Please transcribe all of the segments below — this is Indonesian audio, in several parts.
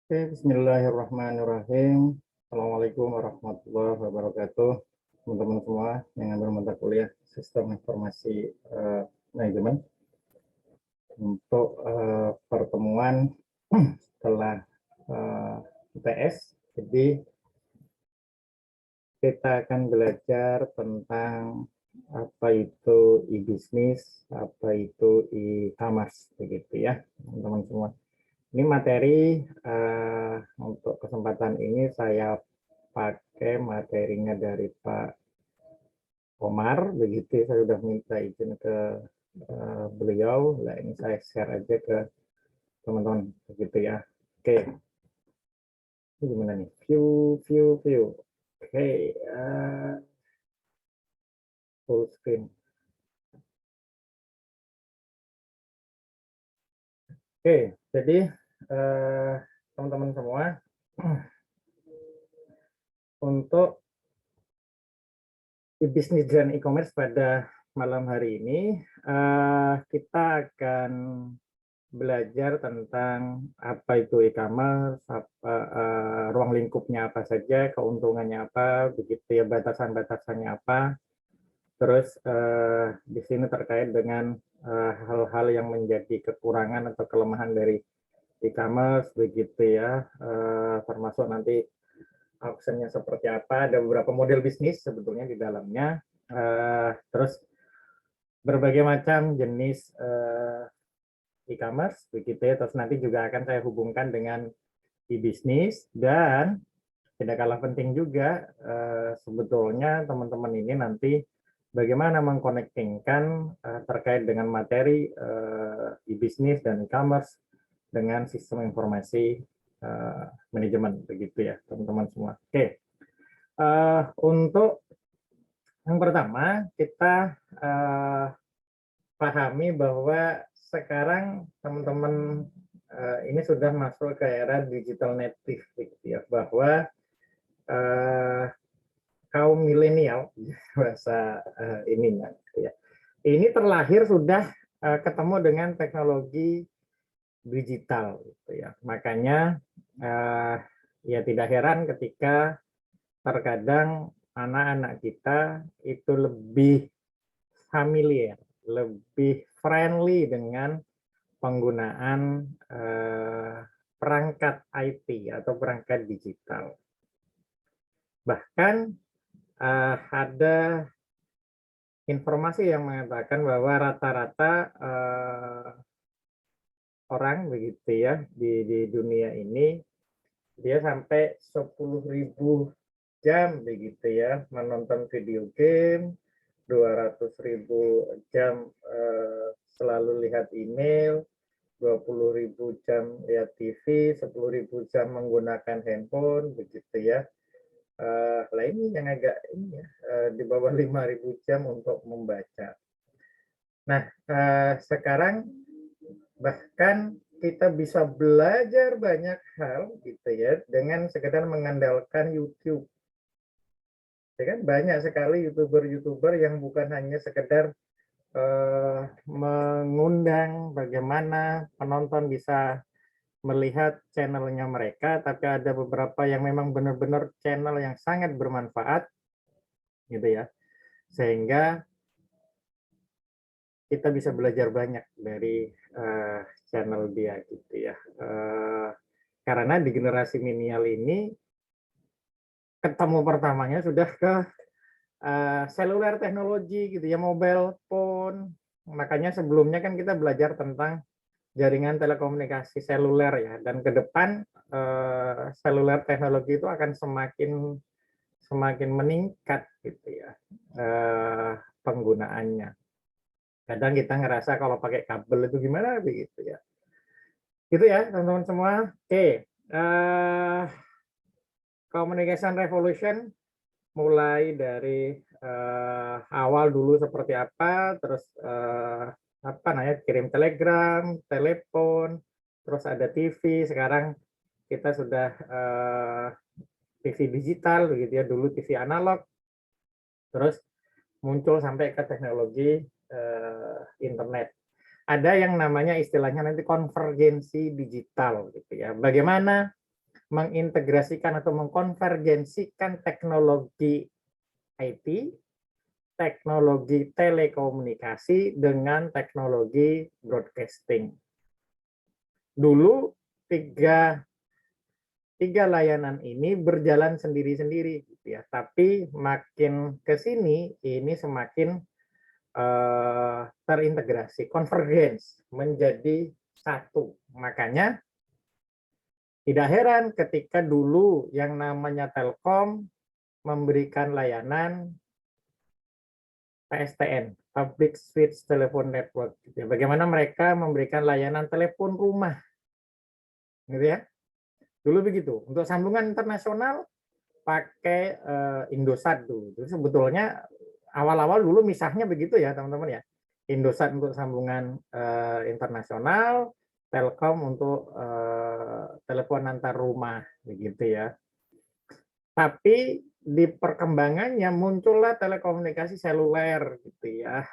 Oke, bismillahirrahmanirrahim. Assalamualaikum warahmatullahi wabarakatuh. Teman-teman semua yang ambil mata kuliah Sistem Informasi Manajemen. Untuk pertemuan setelah IPS, jadi kita akan belajar tentang apa itu e-bisnis, apa itu e-commerce, begitu ya, teman-teman semua. Ini materi untuk kesempatan ini saya pakai materinya dari Pak Omar, begitu. Saya sudah minta izin ke beliau. Nah, ini saya share aja ke teman-teman, begitu ya. Oke, ini gimana nih? View. Oke, full screen. Oke, jadi teman-teman semua, untuk bisnis dan e-commerce pada malam hari ini kita akan belajar tentang apa itu e-commerce, ruang lingkupnya apa saja, keuntungannya apa, begitu ya, batasan-batasannya apa. Terus di sini terkait dengan hal-hal yang menjadi kekurangan atau kelemahan dari e-commerce, begitu ya, termasuk nanti optionnya seperti apa, ada beberapa model bisnis sebetulnya di dalamnya, terus berbagai macam jenis e-commerce, begitu ya, terus nanti juga akan saya hubungkan dengan e-bisnis, dan tidak kalah penting juga sebetulnya teman-teman ini nanti bagaimana mengkonektingkan terkait dengan materi e-bisnis dan e-commerce dengan sistem informasi manajemen, begitu ya teman-teman semua. Oke, untuk yang pertama kita pahami bahwa sekarang teman-teman ini sudah masuk ke era digital native, gitu ya, bahwa kaum milenial bahasa ininya, gitu ya, ini terlahir sudah ketemu dengan teknologi digital, gitu ya. Makanya ya tidak heran ketika terkadang anak-anak kita itu lebih familiar, lebih friendly dengan penggunaan perangkat IT atau perangkat digital. Bahkan ada informasi yang mengatakan bahwa rata-rata orang, begitu ya, di dunia ini dia sampai 10.000 jam, begitu ya, menonton video game, 200.000 jam selalu lihat email, 20.000 jam lihat TV, 10.000 jam menggunakan handphone, begitu ya. Lah ini yang agak ini ya, di bawah 5.000 jam untuk membaca. Nah, sekarang bahkan kita bisa belajar banyak hal, gitu ya, dengan sekedar mengandalkan YouTube. Ya kan, banyak sekali youtuber yang bukan hanya sekedar mengundang bagaimana penonton bisa melihat channelnya mereka, tapi ada beberapa yang memang benar-benar channel yang sangat bermanfaat, gitu ya, sehingga kita bisa belajar banyak dari channel dia, gitu ya. Karena di generasi milenial ini ketemu pertamanya sudah ke seluler teknologi, gitu ya, mobile phone. Makanya sebelumnya kan kita belajar tentang jaringan telekomunikasi seluler ya, dan ke depan seluler teknologi itu akan semakin meningkat, gitu ya, penggunaannya. Kadang kita ngerasa kalau pakai kabel itu gimana, begitu ya. Gitu ya teman-teman semua. Oke, communication revolution mulai dari awal dulu seperti apa, terus apa namanya, kirim telegram, telepon, terus ada TV, sekarang kita sudah TV digital, begitu ya, dulu TV analog, terus muncul sampai ke teknologi internet. Ada yang namanya istilahnya nanti konvergensi digital, gitu ya. Bagaimana mengintegrasikan atau mengkonvergensikan teknologi IT, teknologi telekomunikasi dengan teknologi broadcasting. Dulu tiga layanan ini berjalan sendiri-sendiri, gitu ya. Tapi makin ke sini ini semakin terintegrasi, convergence menjadi satu. Makanya tidak heran ketika dulu yang namanya Telkom memberikan layanan PSTN, Public Switch Telephone Network. Bagaimana mereka memberikan layanan telepon rumah, gitu ya. Dulu begitu. Untuk sambungan internasional pakai Indosat dulu. Jadi sebetulnya awal-awal dulu misahnya begitu ya teman-teman ya. Indosat untuk sambungan internasional, Telkom untuk telepon antar rumah, begitu ya. Tapi di perkembangannya muncullah telekomunikasi seluler, gitu ya.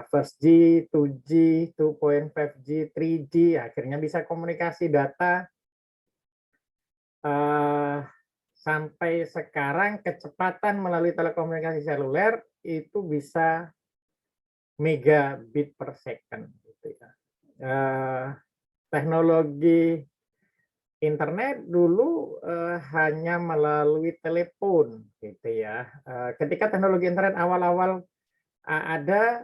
First G, 2G, 2.5G, 3G, akhirnya bisa komunikasi data. Sampai sekarang kecepatan melalui telekomunikasi seluler itu bisa megabit per second, gitu ya. Teknologi internet dulu hanya melalui telepon, gitu ya. Ketika teknologi internet awal-awal ada,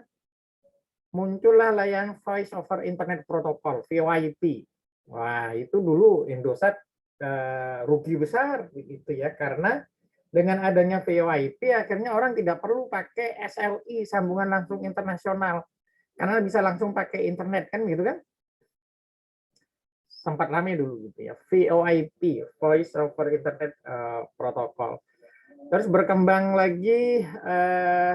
muncullah layanan Voice over Internet Protocol (VoIP). Wah, itu dulu Indosat rugi besar, begitu ya, karena dengan adanya VoIP akhirnya orang tidak perlu pakai SLI, sambungan langsung internasional, karena bisa langsung pakai internet kan, gitu kan. Sempat rame dulu gitu ya, VoIP, Voice over Internet Protocol. Terus berkembang lagi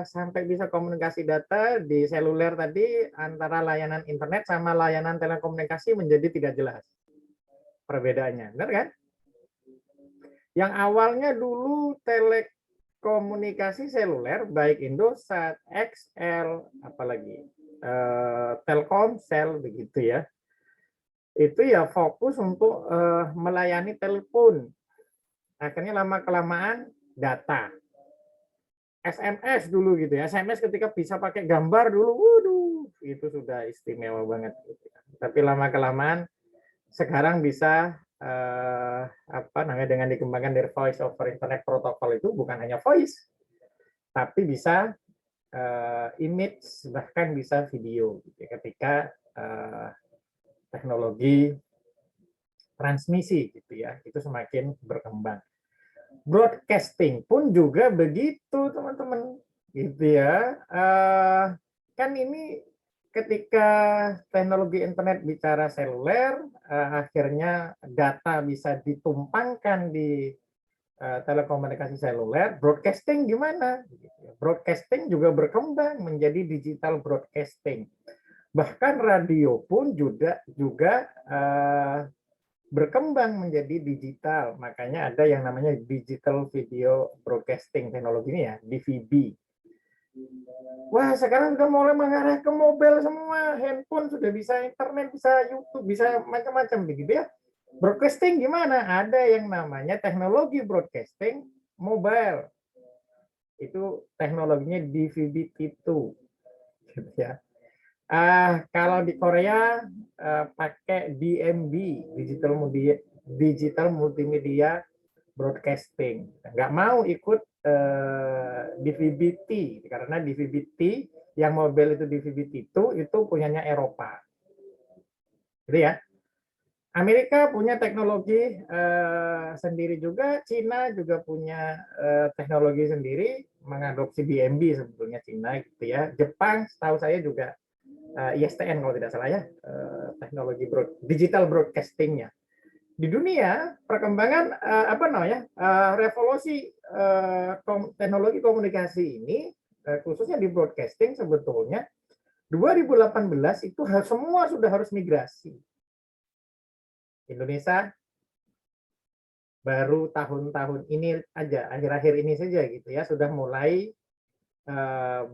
sampai bisa komunikasi data di seluler tadi antara layanan internet sama layanan telekomunikasi menjadi tidak jelas perbedaannya, benar kan? Yang awalnya dulu telekomunikasi seluler baik Indosat, XL, apalagi Telkomsel begitu ya. Itu ya fokus untuk melayani telepon. Akhirnya lama-kelamaan data. SMS dulu gitu ya. SMS ketika bisa pakai gambar dulu, waduh, itu sudah istimewa banget. Gitu ya. Tapi lama-kelamaan sekarang bisa apa namanya dengan dikembangkan dari Voice over Internet Protocol itu bukan hanya voice, tapi bisa image, bahkan bisa video. Gitu ya. Ketika teknologi transmisi gitu ya, itu semakin berkembang. Broadcasting pun juga begitu teman-teman, gitu ya. Kan ini ketika teknologi internet bicara seluler, akhirnya data bisa ditumpangkan di telekomunikasi seluler, broadcasting gimana? Broadcasting juga berkembang menjadi digital broadcasting. Bahkan radio pun juga berkembang menjadi digital. Makanya ada yang namanya digital video broadcasting teknologi ini ya, DVB. Wah, sekarang sudah mulai mengarah ke mobile semua, handphone sudah bisa, internet bisa, YouTube bisa, macam-macam begitu ya. Broadcasting gimana? Ada yang namanya teknologi broadcasting mobile. Itu teknologinya DVB-T2 gitu ya. Kalau di Korea pakai DMB, digital multimedia broadcasting. Nggak mau ikut DVB-T karena DVB-T yang mobile itu DVB-T itu punyanya Eropa. Jadi ya. Amerika punya teknologi sendiri juga, Cina juga punya teknologi sendiri mengadopsi DMB sebetulnya Cina gitu ya. Jepang setahu saya juga ISTN kalau tidak salah ya, teknologi digital broadcastingnya. Di dunia perkembangan apa namanya revolusi teknologi komunikasi ini khususnya di broadcasting sebetulnya 2018 itu semua sudah harus migrasi. Indonesia baru tahun-tahun ini aja, akhir-akhir ini saja gitu ya, sudah mulai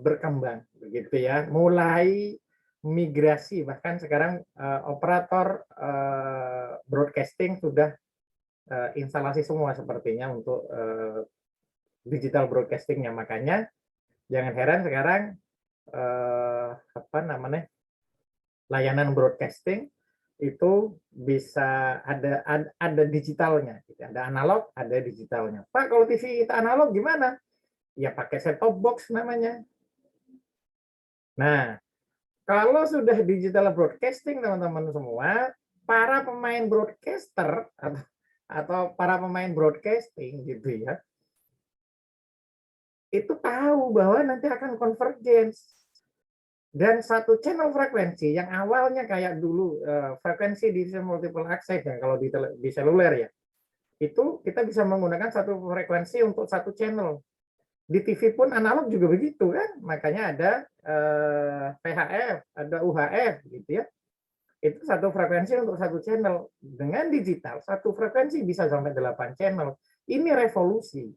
berkembang begitu ya, mulai migrasi, bahkan sekarang operator broadcasting sudah instalasi semua sepertinya untuk digital broadcastingnya. Makanya jangan heran sekarang apa namanya, layanan broadcasting itu bisa ada digitalnya, gitu. Ada analog, ada digitalnya. Pak, kalau TV kita analog gimana? Ya pakai set-top box namanya. Nah, kalau sudah digital broadcasting, teman-teman semua, para pemain broadcaster atau para pemain broadcasting gitu ya, itu tahu bahwa nanti akan convergence. Dan satu channel frekuensi yang awalnya kayak dulu frekuensi di multiple access ya, kalau di seluler ya, itu kita bisa menggunakan satu frekuensi untuk satu channel. Di TV pun analog juga begitu kan, makanya ada VHF, ada UHF gitu ya. Itu satu frekuensi untuk satu channel. Dengan digital, satu frekuensi bisa sampai 8 channel. Ini revolusi.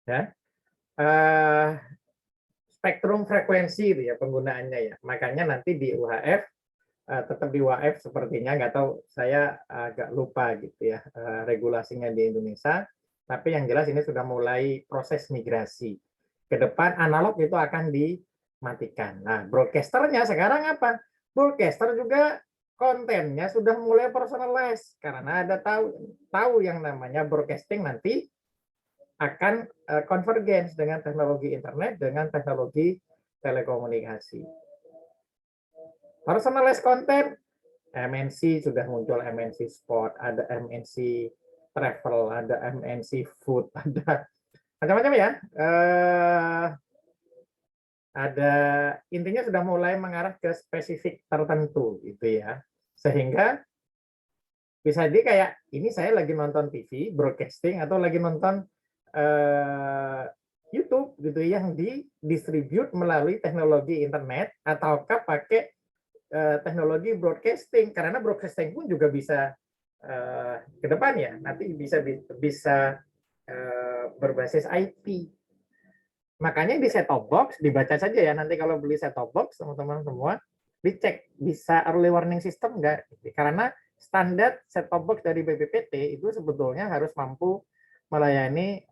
Ya. Spektrum frekuensi itu ya penggunaannya ya. Makanya nanti di UHF, tetap di UHF sepertinya, nggak tahu, saya agak lupa gitu ya regulasinya di Indonesia. Tapi yang jelas ini sudah mulai proses migrasi. Ke depan analog itu akan dimatikan. Nah, broadcasternya sekarang apa? Broadcaster juga kontennya sudah mulai personalized karena ada tahu yang namanya broadcasting nanti akan convergence dengan teknologi internet, dengan teknologi telekomunikasi. Personalized content, MNC sudah muncul, MNC Sport, ada MNC Travel, ada MNC Food, ada macam-macam ya. Ada intinya sudah mulai mengarah ke spesifik tertentu gitu ya. Sehingga bisa jadi kayak ini saya lagi nonton TV broadcasting atau lagi nonton YouTube gitu yang didistribute melalui teknologi internet ataukah pakai teknologi broadcasting, karena broadcasting pun juga bisa ke depan ya nanti bisa berbasis IP. Makanya di set-top box dibaca saja ya, nanti kalau beli set-top box teman-teman semua dicek bisa early warning system enggak, karena standar set-top box dari BPPT itu sebetulnya harus mampu melayani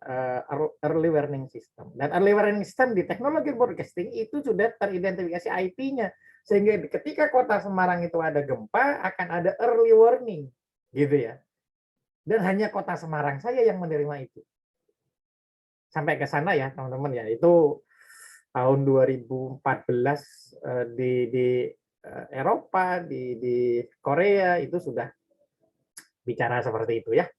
early warning system. Dan early warning system di teknologi broadcasting itu sudah teridentifikasi IP-nya. Sehingga ketika kota Semarang itu ada gempa, akan ada early warning. Gitu ya. Dan hanya kota Semarang saja yang menerima itu. Sampai ke sana ya, teman-teman ya. Itu tahun 2014 di Eropa, di Korea itu sudah bicara seperti itu ya.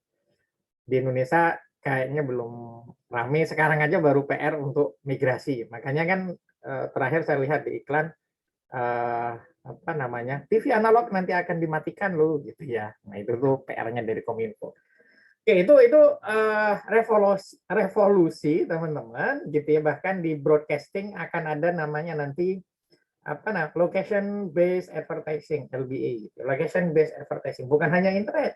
Di Indonesia kayaknya belum ramai, sekarang aja baru PR untuk migrasi. Makanya kan terakhir saya lihat di iklan apa namanya, TV analog nanti akan dimatikan loh gitu ya. Nah itu tuh PR-nya dari Kominfo. Oke, itu revolusi teman-teman gitu ya. Bahkan di broadcasting akan ada namanya nanti apa location based advertising, LBA gitu. Location based advertising, bukan hanya internet.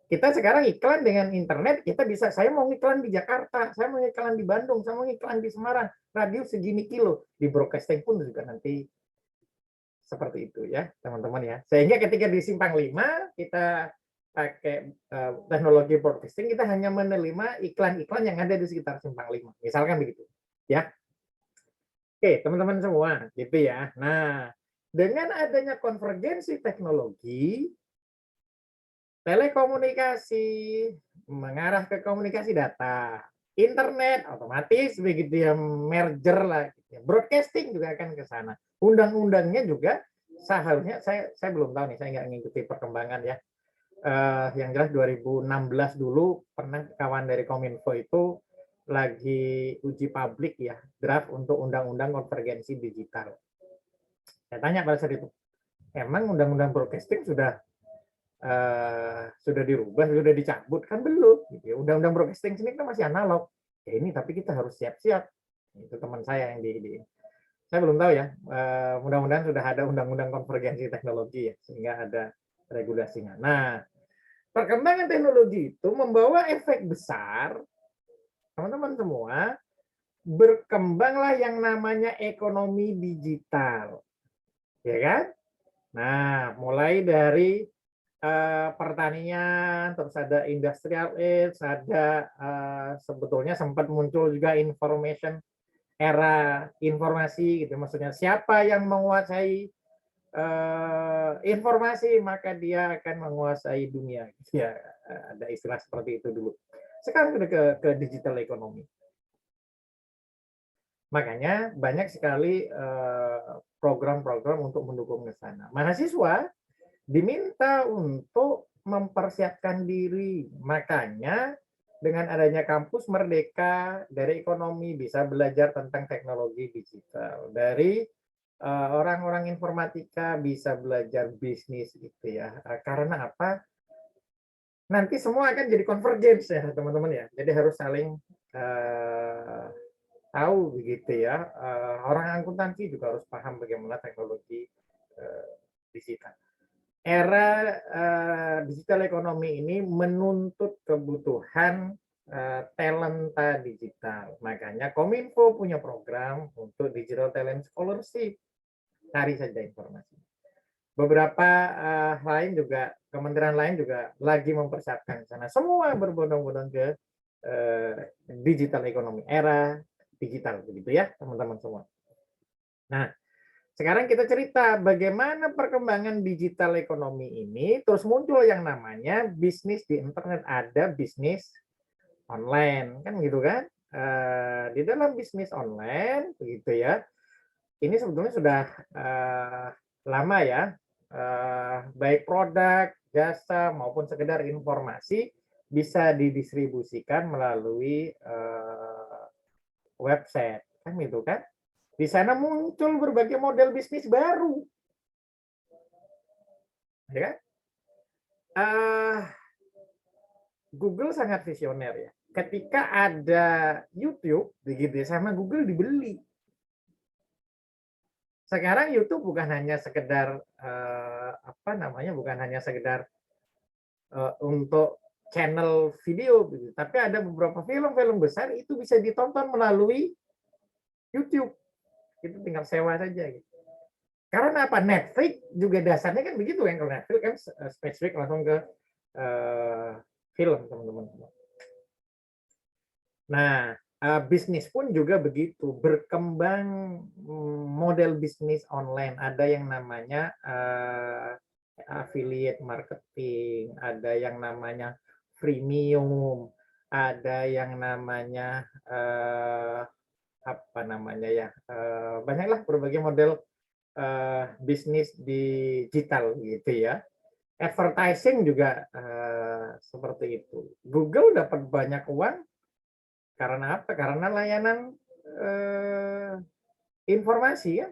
Kita sekarang iklan dengan internet, kita bisa, saya mau iklan di Jakarta, saya mau iklan di Bandung, saya mau iklan di Semarang, radius segini kilo. Di broadcasting pun juga nanti seperti itu ya, teman-teman ya. Sehingga ketika di Simpang 5, kita pakai teknologi broadcasting, kita hanya menerima iklan-iklan yang ada di sekitar Simpang 5. Misalkan begitu. Ya. Oke, teman-teman semua, gitu ya. Nah, dengan adanya konvergensi teknologi, telekomunikasi mengarah ke komunikasi data, internet otomatis begitu ya merger lah. Broadcasting juga akan ke sana. Undang-undangnya juga seharusnya saya belum tahu nih, saya nggak mengikuti perkembangan ya. Yang jelas 2016 dulu pernah kawan dari Kominfo itu lagi uji publik ya, draft untuk undang-undang konvergensi digital. Saya tanya pada saat itu, emang undang-undang broadcasting sudah dirubah, sudah dicabut? Kan belum. Gitu ya. Undang-undang broadcasting sini kan masih analog. Ya ini tapi kita harus siap-siap. Itu teman saya yang saya belum tahu ya. Mudah-mudahan sudah ada undang-undang konvergensi teknologi ya, sehingga ada regulasinya. Nah, perkembangan teknologi itu membawa efek besar, teman-teman semua, berkembanglah yang namanya ekonomi digital. Ya kan? Nah, mulai dari pertanian, terus ada industrial age, ada sebetulnya sempat muncul juga information era informasi gitu. Maksudnya siapa yang menguasai informasi maka dia akan menguasai dunia. Gitu ya, ada istilah seperti itu dulu. Sekarang sudah ke digital economy. Makanya banyak sekali program-program untuk mendukung ke sana. Mahasiswa diminta untuk mempersiapkan diri. Makanya dengan adanya kampus merdeka dari ekonomi bisa belajar tentang teknologi digital. Dari orang-orang informatika bisa belajar bisnis gitu ya. Karena apa? Nanti semua akan jadi convergence ya teman-teman ya. Jadi harus saling tahu begitu ya. Orang akuntansi juga harus paham bagaimana teknologi digital. Era digital ekonomi ini menuntut kebutuhan talenta digital. Makanya Kominfo punya program untuk Digital Talent Scholarship. Cari saja informasi. Beberapa lain juga, kementerian lain juga lagi mempersiapkan sana. Semua berbondong-bondong ke digital ekonomi, era digital begitu ya teman-teman semua. Nah, sekarang kita cerita bagaimana perkembangan digital ekonomi ini, terus muncul yang namanya bisnis di internet, ada bisnis online, kan gitu kan? Di dalam bisnis online, begitu ya, ini sebetulnya sudah lama ya, baik produk, jasa, maupun sekedar informasi bisa didistribusikan melalui website, kan gitu kan? Di sana muncul berbagai model bisnis baru, ya. Google sangat visioner ya. Ketika ada YouTube, begitu sama Google dibeli. Sekarang YouTube bukan hanya sekedar bukan hanya sekedar untuk channel video, gitu. Tapi ada beberapa film-film besar itu bisa ditonton melalui YouTube. Itu tinggal sewa saja. Gitu. Karena apa? Netflix juga dasarnya kan begitu kan, kalau Netflix kan spesifik langsung ke film, teman-teman. Nah, bisnis pun juga begitu, berkembang model bisnis online. Ada yang namanya affiliate marketing, ada yang namanya freemium, ada yang namanya banyaklah berbagai model bisnis digital gitu ya. Advertising juga seperti itu. Google dapat banyak uang karena apa? Karena layanan informasi ya.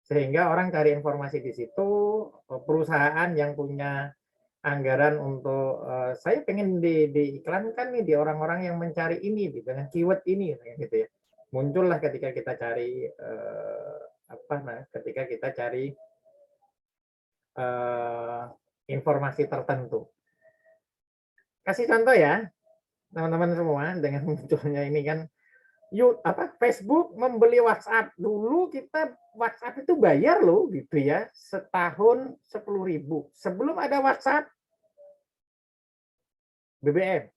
Sehingga orang cari informasi di situ, perusahaan yang punya anggaran untuk saya pengen diiklankan nih di orang-orang yang mencari ini dengan keyword ini gitu ya. Muncullah ketika kita cari ketika kita cari informasi tertentu. Kasih contoh ya, teman-teman semua, dengan munculnya ini kan Facebook membeli WhatsApp. Dulu kita WhatsApp itu bayar loh gitu ya, setahun 10.000. Sebelum ada WhatsApp, BBM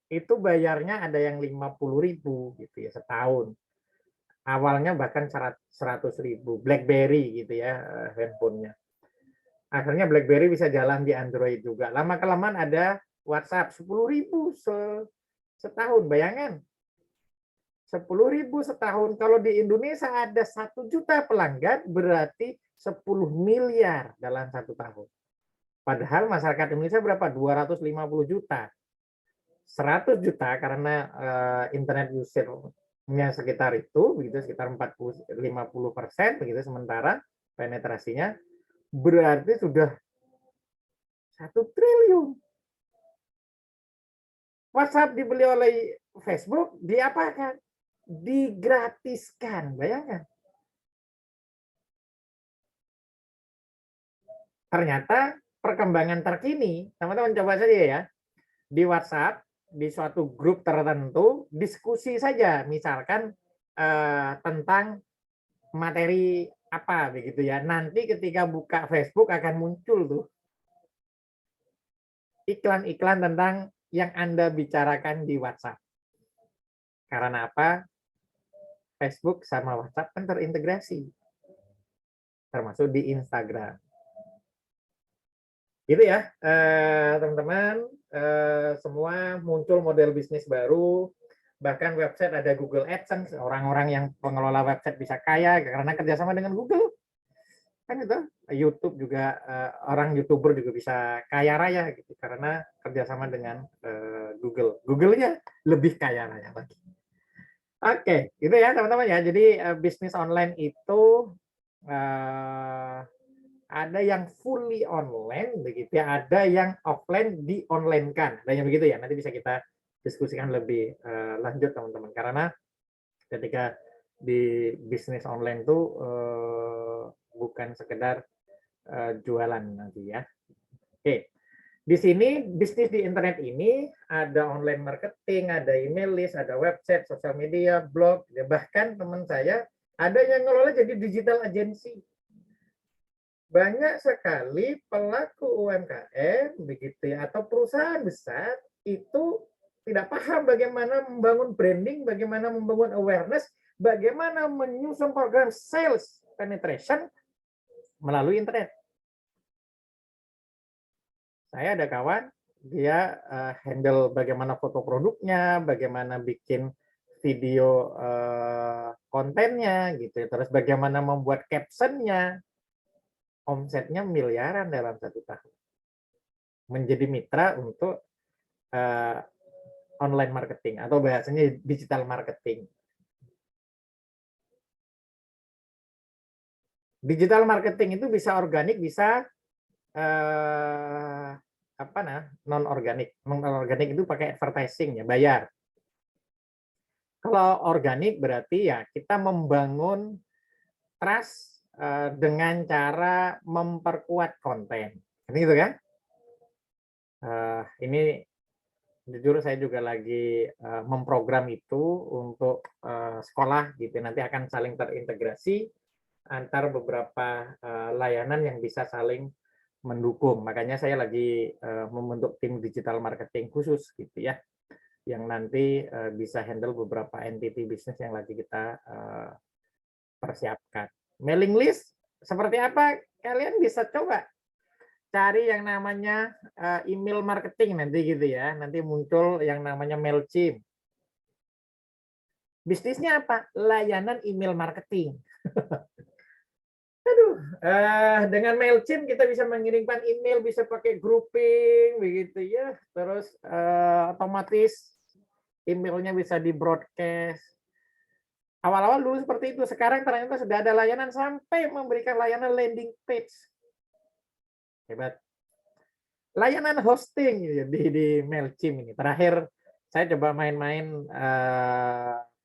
itu bayarnya ada yang 50.000 gitu ya setahun. Awalnya bahkan 100.000. BlackBerry gitu ya handphonenya. Akhirnya BlackBerry bisa jalan di Android juga. Lama kelamaan ada WhatsApp 10.000 setahun. Bayangkan 10.000 setahun. Kalau di Indonesia ada 1 juta pelanggan, berarti 10 miliar dalam 1 tahun. Padahal masyarakat Indonesia berapa? 250 juta. 100 juta karena internet user-nya sekitar itu, begitu sekitar 40-50%, begitu sementara penetrasinya berarti sudah 1 triliun. WhatsApp dibeli oleh Facebook, diapakan? Digratiskan, bayangkan. Ternyata perkembangan terkini, teman-teman coba saja ya, di WhatsApp, di suatu grup tertentu, diskusi saja, misalkan tentang materi apa begitu ya. Nanti ketika buka Facebook akan muncul tuh iklan-iklan tentang yang Anda bicarakan di WhatsApp. Karena apa? Facebook sama WhatsApp kan terintegrasi, termasuk di Instagram. Gitu ya, teman-teman. Semua muncul model bisnis baru, bahkan website ada Google AdSense. Orang-orang yang pengelola website bisa kaya karena kerjasama dengan Google. Kan itu, YouTube juga, orang YouTuber juga bisa kaya raya gitu, karena kerjasama dengan Google. Google-nya lebih kaya raya lagi. Oke, gitu ya teman-teman ya. Jadi bisnis online itu ada yang fully online begitu ya, ada yang offline di online kan, ada yang begitu ya. Nanti bisa kita diskusikan lebih lanjut teman-teman, karena ketika di bisnis online tuh bukan sekedar jualan nanti ya. Oke. Di sini bisnis di internet ini ada online marketing, ada email list, ada website, sosial media, blog, ya bahkan teman saya ada yang ngelola jadi digital agency. Banyak sekali pelaku UMKM begitu ya, atau perusahaan besar itu tidak paham bagaimana membangun branding, bagaimana membangun awareness, bagaimana menyusun program sales penetration melalui internet. Saya ada kawan, dia handle bagaimana foto produknya, bagaimana bikin video kontennya gitu, terus bagaimana membuat captionnya, omsetnya miliaran dalam 1 tahun. Menjadi mitra untuk online marketing atau bahasanya digital marketing. Digital marketing itu bisa organik, bisa non organik. Non organik itu pakai advertising ya, bayar. Kalau organik berarti ya kita membangun trust dengan cara memperkuat konten. Gitu kan? Ini jujur saya juga lagi memprogram itu untuk sekolah gitu. Nanti akan saling terintegrasi antar beberapa layanan yang bisa saling mendukung. Makanya saya lagi membentuk tim digital marketing khusus gitu ya, yang nanti bisa handle beberapa entity bisnis yang lagi kita persiapkan. Mailing list seperti apa? Kalian bisa coba cari yang namanya email marketing nanti gitu ya. Nanti muncul yang namanya Mailchimp. Bisnisnya apa? Layanan email marketing. Aduh, dengan Mailchimp kita bisa mengirimkan email, bisa pakai grouping begitu ya. Terus otomatis emailnya bisa di broadcast. Awal-awal dulu seperti itu, sekarang ternyata sudah ada layanan sampai memberikan layanan landing page. Hebat. Layanan hosting di Mailchimp ini. Terakhir saya coba main-main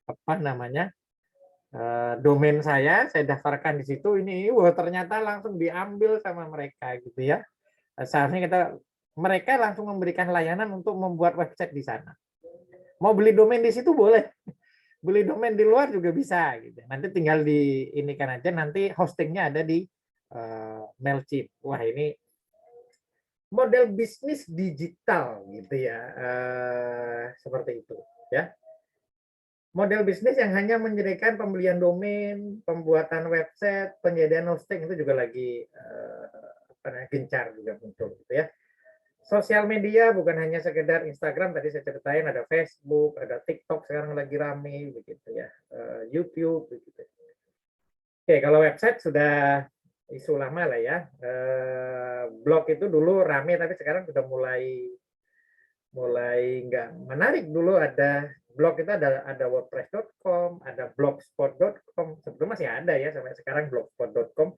apa namanya? Domain saya daftarkan di situ, ini wah ternyata langsung diambil sama mereka gitu ya. Seharusnya mereka langsung memberikan layanan untuk membuat website di sana. Mau beli domain di situ boleh, beli domain di luar juga bisa gitu. Nanti tinggal di ini kan aja, nanti hostingnya ada di Mailchimp. Wah ini model bisnis digital gitu ya, seperti itu ya. Model bisnis yang hanya menyediakan pembelian domain, pembuatan website, penyediaan hosting itu juga lagi gencar juga muncul gitu ya. Sosial media bukan hanya sekedar Instagram, tadi saya ceritain ada Facebook, ada TikTok sekarang lagi rame begitu ya, YouTube begitu. Oke, kalau website sudah isu lama lah ya. Blog itu dulu rame tapi sekarang sudah mulai nggak menarik. Dulu ada blog, itu ada wordpress.com, ada blogspot.com, sebetulnya masih ada ya sampai sekarang blogspot.com,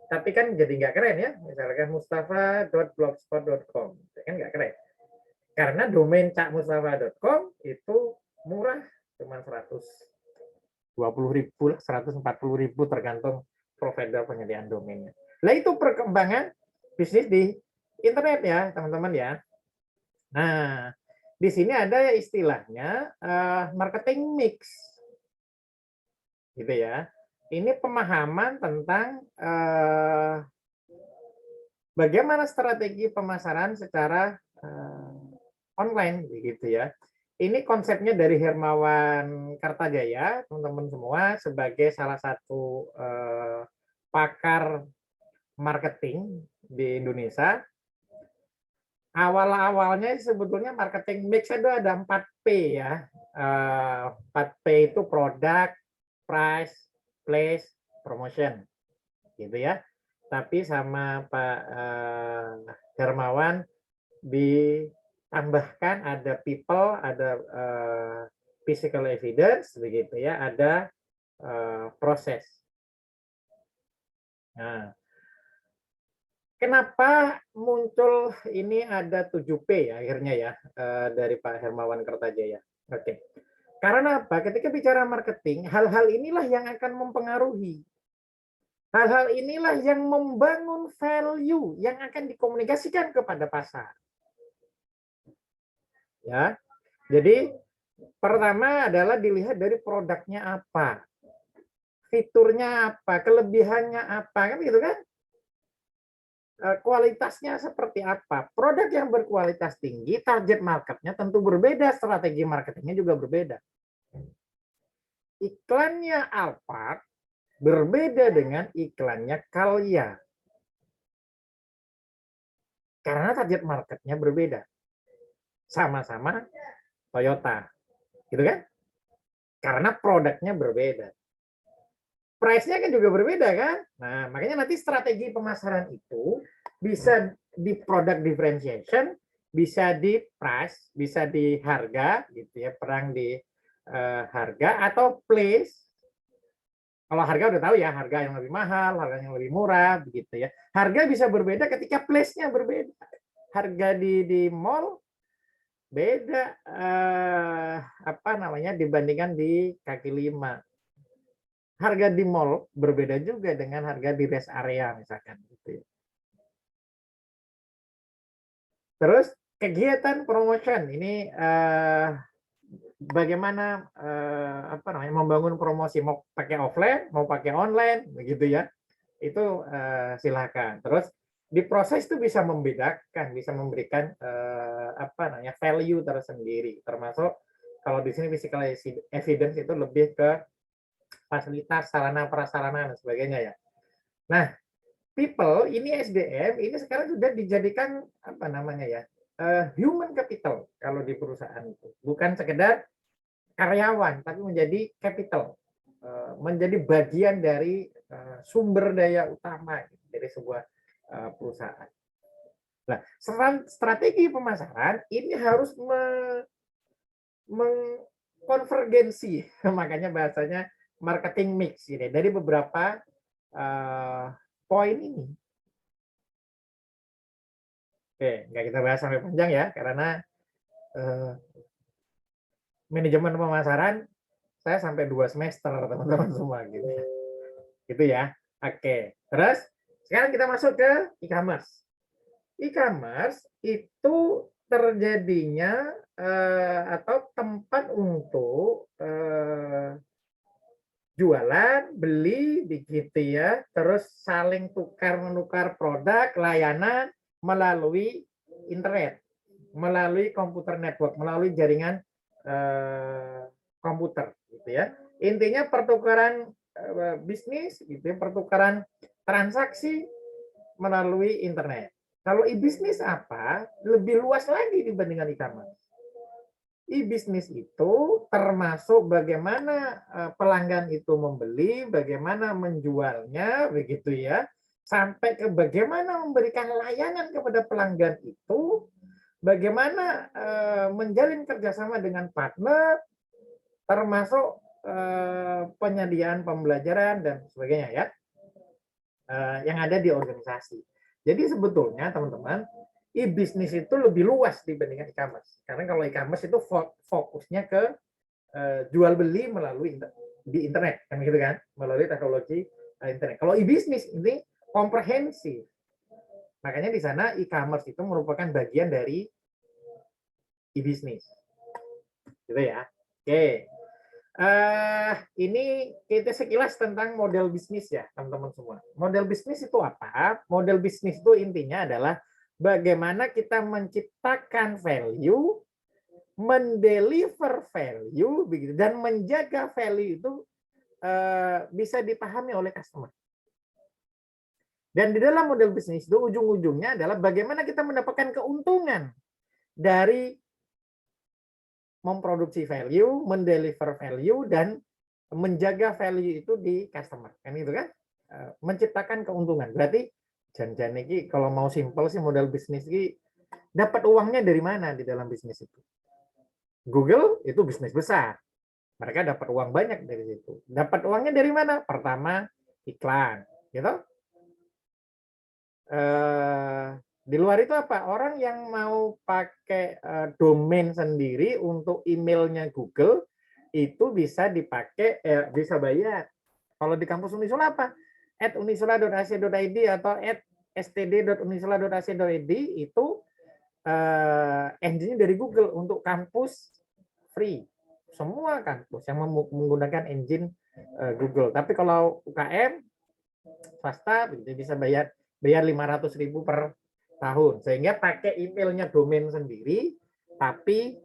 tapi kan jadi nggak keren ya, misalkan mustafa.blogspot.com, kan nggak keren, karena domain cakmustafa.com itu murah, cuma 120.000, 140.000 tergantung provider penyediaan domainnya. Nah itu perkembangan bisnis di internet ya teman-teman ya. Nah, di sini ada istilahnya marketing mix, gitu ya. ini pemahaman tentang bagaimana strategi pemasaran secara online, begitu ya. Ini konsepnya dari Hermawan Kartajaya, teman-teman semua, sebagai salah satu pakar marketing di Indonesia. Awal-awalnya sebetulnya marketing mix itu ada 4P ya. 4P itu produk, price, place, promotion. Gitu ya. Tapi sama Pak Hermawan ditambahkan ada people, ada physical evidence, begitu ya, ada proses. Nah, kenapa muncul ini ada 7P ya akhirnya ya dari Pak Hermawan Kertajaya? Oke. Karena apa? Ketika bicara marketing, hal-hal inilah yang akan mempengaruhi. Hal-hal inilah yang membangun value yang akan dikomunikasikan kepada pasar. Ya. Jadi pertama adalah dilihat dari produknya apa, fiturnya apa, kelebihannya apa, kan gitu kan? Kualitasnya seperti apa. Produk yang berkualitas tinggi, target marketnya tentu berbeda, strategi marketingnya juga berbeda. Iklannya Alphard berbeda dengan iklannya Calya. Karena target marketnya berbeda. Sama-sama Toyota. Gitu kan? Karena produknya berbeda. Price-nya kan juga berbeda kan? Nah, makanya nanti strategi pemasaran itu bisa di product differentiation, bisa di price, bisa di harga gitu ya, perang di harga atau place. Kalau harga udah tahu ya, harga yang lebih mahal, harga yang lebih murah begitu ya. Harga bisa berbeda ketika place-nya berbeda. Harga di mall beda apa namanya dibandingkan di kaki lima. Harga di mall berbeda juga dengan harga di rest area misalkan gitu ya. Terus kegiatan promotion ini bagaimana apa namanya membangun promosi, mau pakai offline mau pakai online begitu ya, itu silakan. Terus di proses itu bisa membedakan, bisa memberikan apa namanya value tersendiri, termasuk kalau di sini physical evidence itu lebih ke fasilitas, sarana prasarana dan sebagainya ya. Nah, people ini SDM ini sekarang sudah dijadikan apa namanya ya, human capital kalau di perusahaan itu, bukan sekedar karyawan tapi menjadi capital, menjadi bagian dari sumber daya utama dari sebuah perusahaan. Nah, strategi pemasaran ini harus mengkonvergensi, makanya bahasanya marketing mix ini dari beberapa poin ini. Oke, nggak kita bahas sampai panjang ya, karena manajemen pemasaran saya sampai 2 semester teman-teman semua gitu. Gitu ya. Oke. Terus sekarang kita masuk ke e-commerce. E-commerce itu terjadinya atau tempat untuk jualan, beli, begitu ya, terus saling tukar menukar produk, layanan melalui internet, melalui komputer network, melalui jaringan komputer, gitu ya. Intinya pertukaran bisnis, gitu ya, pertukaran transaksi melalui internet. Kalau e-bisnis apa? Lebih luas lagi dibandingkan e-commerce. E-bisnis itu termasuk bagaimana pelanggan itu membeli, bagaimana menjualnya, begitu ya, sampai ke bagaimana memberikan layanan kepada pelanggan itu, bagaimana menjalin kerjasama dengan partner, termasuk penyediaan pembelajaran dan sebagainya ya, yang ada di organisasi. Jadi sebetulnya teman-teman, e-bisnis itu lebih luas dibandingkan e-commerce. Karena kalau e-commerce itu fokusnya ke jual beli melalui di internet, kan gitu kan, melalui teknologi internet. Kalau e-bisnis ini komprehensif. Makanya di sana e-commerce itu merupakan bagian dari e-bisnis. Gitu ya. Oke. Ini kita sekilas tentang model bisnis ya, teman-teman semua. Model bisnis itu apa? Model bisnis itu intinya adalah bagaimana kita menciptakan value, mendeliver value, begitu, dan menjaga value itu bisa dipahami oleh customer. Dan di dalam model bisnis itu ujung-ujungnya adalah bagaimana kita mendapatkan keuntungan dari memproduksi value, mendeliver value, dan menjaga value itu di customer. Kan itu kan? Menciptakan keuntungan. Berarti jangan ini kalau mau simpel sih modal bisnis ini dapat uangnya dari mana di dalam bisnis itu? Google itu bisnis besar. Mereka dapat uang banyak dari situ. Dapat uangnya dari mana? Pertama, iklan. Gitu? Di luar itu apa? Orang yang mau pakai domain sendiri untuk emailnya Google itu bisa dipakai, bisa bayar. Kalau di kampus Unisula apa? @unisula.ac.id atau @std.unisula.ac.id itu engine dari Google untuk kampus free. Semua kampus yang menggunakan engine Google. Tapi kalau UKM swasta bisa bayar 500.000 per tahun, sehingga pakai emailnya domain sendiri, tapi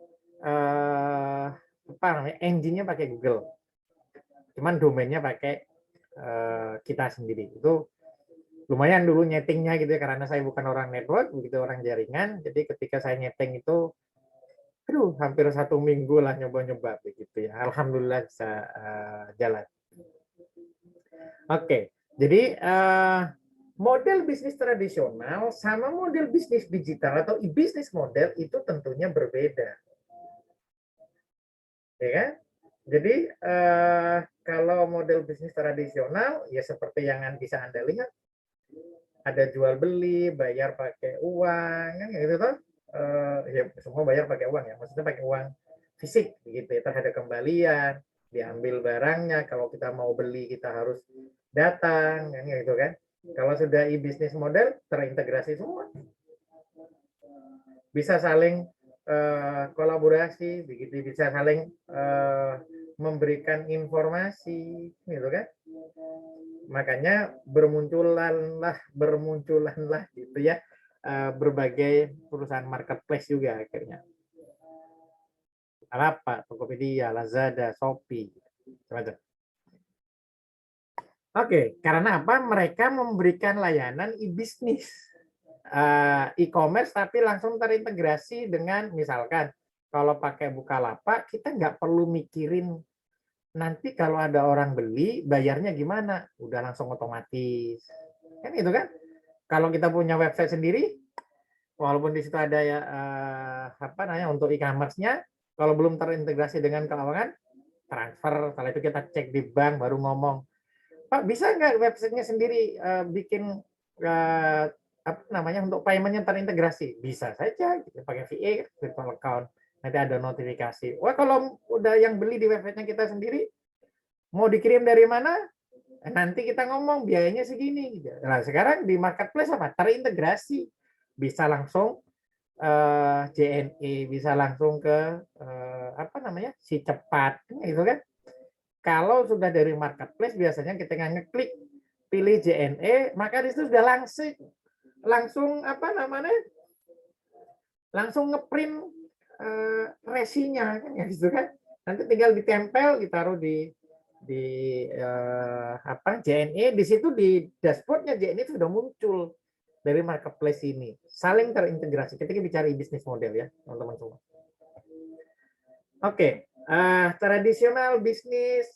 apa namanya, engine-nya pakai Google, cuman domainnya pakai kita sendiri. Itu lumayan dulu nyetingnya gitu ya, karena saya bukan orang network, begitu orang jaringan. Jadi ketika saya nyeting itu, aduh, hampir 1 minggu lah nyoba-nyoba begitu ya. Alhamdulillah bisa jalan. Oke, jadi model bisnis tradisional sama model bisnis digital atau e-bisnis model itu tentunya berbeda. Ya kan? Jadi kalau model bisnis tradisional ya seperti yang bisa Anda lihat, ada jual beli, bayar pakai uang, kan gitu toh. Ya semua bayar pakai uang ya, maksudnya pakai uang fisik gitu ya, terhadap kembalian, diambil barangnya, kalau kita mau beli kita harus datang, kan gitu kan. Kalau sudah e-bisnis model terintegrasi semua, bisa saling kolaborasi, begitu, bisa saling memberikan informasi, gitu kan. Makanya bermunculanlah gitu ya berbagai perusahaan marketplace juga akhirnya. Alapa, Tokopedia, Lazada, Shopee, macam-macam. Oke, karena apa? Mereka memberikan layanan e-bisnis, e-commerce, tapi langsung terintegrasi dengan, misalkan, kalau pakai Bukalapak, kita nggak perlu mikirin nanti kalau ada orang beli, bayarnya gimana? Udah langsung otomatis. Kan itu kan? Kalau kita punya website sendiri, walaupun di situ ada ya apa namanya untuk e-commerce-nya, kalau belum terintegrasi dengan keuangan, transfer, setelah itu kita cek di bank, baru ngomong, Pak, bisa nggak websitenya sendiri bikin apa namanya untuk paymentnya terintegrasi? Bisa saja, gitu. Pakai VA, virtual account, nanti ada notifikasi. Wah, kalau udah yang beli di websitenya kita sendiri, mau dikirim dari mana? Nanti kita ngomong biayanya segini. Gitu. Nah, sekarang di marketplace apa? Terintegrasi, bisa langsung JNE, bisa langsung ke apa namanya si cepat, gitu kan? Kalau sudah dari marketplace, biasanya kita ngeklik pilih JNE, maka di situ sudah langsung apa namanya, langsung ngeprint resinya, kan ya gitu kan. Nanti tinggal ditempel, ditaruh di apa JNE, di situ di dashboardnya JNE itu sudah muncul dari marketplace ini, saling terintegrasi. Ketika bicara bisnis model ya, teman-teman semua. Oke, tradisional bisnis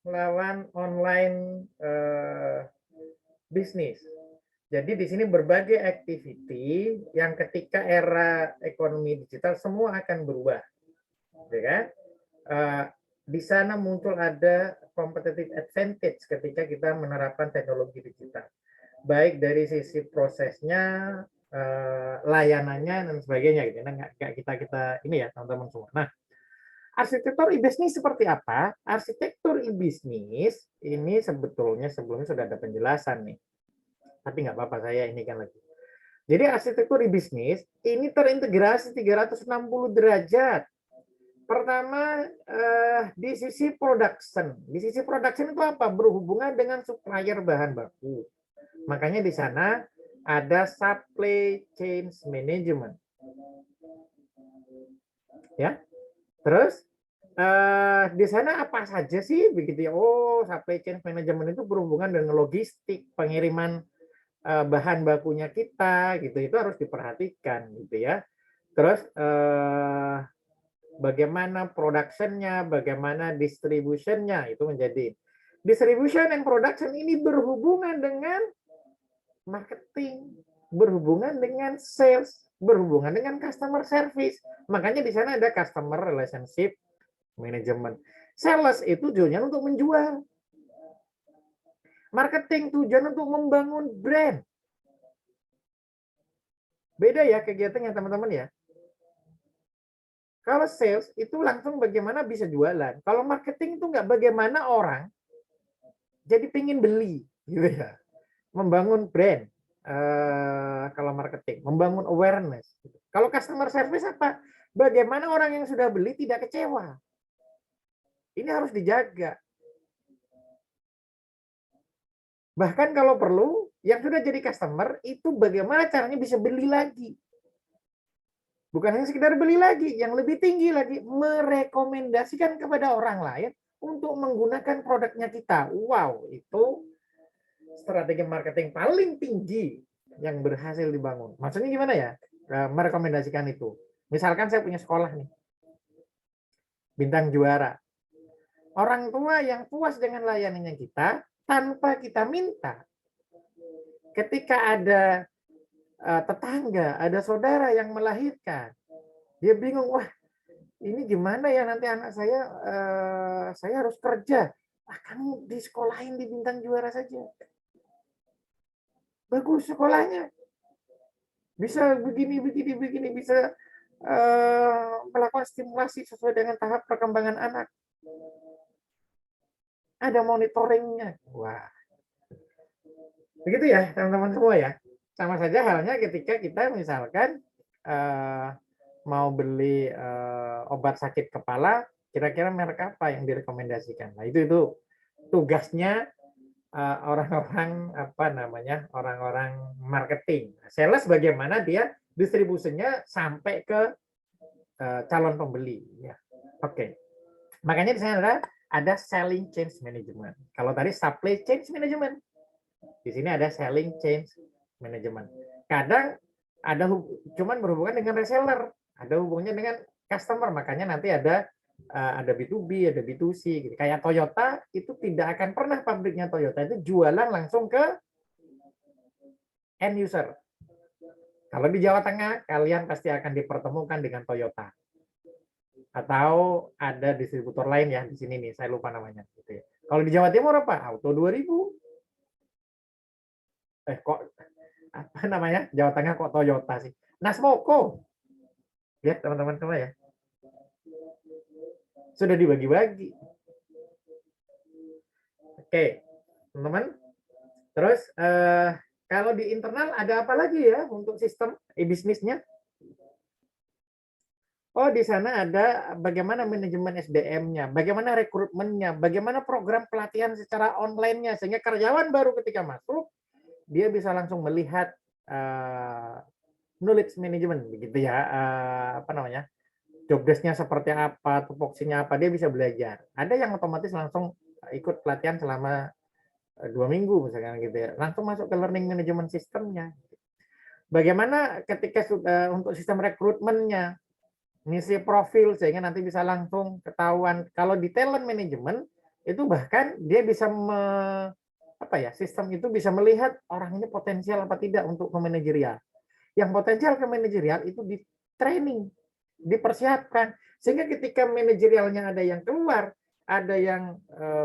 lawan online bisnis. Jadi di sini berbagai activity yang ketika era ekonomi digital semua akan berubah, ya kan? Di sana muncul ada competitive advantage ketika kita menerapkan teknologi digital, baik dari sisi prosesnya, layanannya dan sebagainya gitu. Nah, kita ini ya teman-teman semua. Nah, arsitektur e-bisnis seperti apa? Arsitektur e-bisnis ini sebetulnya sebelumnya sudah ada penjelasan nih, tapi nggak apa-apa, saya ini kan lagi. Jadi arsitektur e-bisnis ini terintegrasi 360 derajat Pertama, di sisi production. Di sisi production itu apa? Berhubungan dengan supplier bahan baku. Makanya di sana ada supply chain management. Ya. Terus di sana apa saja sih begitu ya? Oh, supply chain management itu berhubungan dengan logistik, pengiriman bahan bakunya kita gitu. Itu harus diperhatikan gitu ya. Terus bagaimana production-nya, bagaimana distribution-nya, itu menjadi distribution and production ini berhubungan dengan marketing, berhubungan dengan sales, berhubungan dengan customer service. Makanya di sana ada customer relationship management. Sales itu tujuannya untuk menjual. Marketing tujuan untuk membangun brand. Beda ya kegiatannya teman-teman ya. Kalau sales itu langsung bagaimana bisa jualan. Kalau marketing itu nggak bagaimana orang jadi pengen beli, gitu ya. Membangun brand. Kalau marketing, membangun awareness. Kalau customer service apa? Bagaimana orang yang sudah beli tidak kecewa. Ini harus dijaga. Bahkan kalau perlu, yang sudah jadi customer itu bagaimana caranya bisa beli lagi. Bukan hanya sekedar beli lagi, yang lebih tinggi lagi, merekomendasikan kepada orang lain untuk menggunakan produknya kita. Wow, itu strategi marketing paling tinggi yang berhasil dibangun. Maksudnya gimana ya? Merekomendasikan itu. Misalkan saya punya sekolah nih, bintang juara. Orang tua yang puas dengan layanannya kita, tanpa kita minta. Ketika ada tetangga, ada saudara yang melahirkan, dia bingung, wah ini gimana ya nanti anak saya harus kerja. Kamu disekolahin di bintang juara saja. Bagus sekolahnya. Bisa begini, bisa melakukan stimulasi sesuai dengan tahap perkembangan anak. Ada monitoringnya. Wah. Begitu ya teman-teman semua ya. Sama saja halnya ketika kita misalkan mau beli obat sakit kepala, kira-kira merek apa yang direkomendasikan. Nah, itu tugasnya orang-orang orang-orang marketing. Sales bagaimana dia distribusinya sampai ke calon pembeli. Ya. Oke. Makanya di sana ada selling chain management. Kalau tadi supply chain management, di sini ada selling chain management. Kadang ada cuman berhubungan dengan reseller, ada hubungannya dengan customer, makanya nanti ada B2B, ada B2C gitu. Kayak Toyota itu tidak akan pernah pabriknya Toyota itu jualan langsung ke end user. Kalau di Jawa Tengah kalian pasti akan dipertemukan dengan Toyota. Atau ada distributor lain ya di sini nih, saya lupa namanya gitu ya. Kalau di Jawa Timur apa? Auto 2000. Kok apa namanya? Jawa Tengah kok Toyota sih? Nasmoko. Lihat teman-teman semua ya. Sudah dibagi-bagi. Oke, teman-teman. Terus kalau di internal ada apa lagi ya untuk sistem bisnisnya? Oh, di sana ada bagaimana manajemen SDM-nya, bagaimana rekrutmennya, bagaimana program pelatihan secara online-nya, sehingga karyawan baru ketika masuk, dia bisa langsung melihat knowledge management, begitu ya, job desk-nya seperti apa, tupoksinya apa, dia bisa belajar. Ada yang otomatis langsung ikut pelatihan selama 2 minggu, misalkan gitu ya, langsung masuk ke learning management system-nya. Bagaimana ketika untuk sistem rekrutmennya, ngisi profil sehingga nanti bisa langsung ketahuan. Kalau di talent management itu bahkan dia bisa sistem itu bisa melihat orang ini potensial apa tidak untuk ke manajerial. Yang potensial ke manajerial itu di training, dipersiapkan sehingga ketika manajerialnya ada yang keluar, ada yang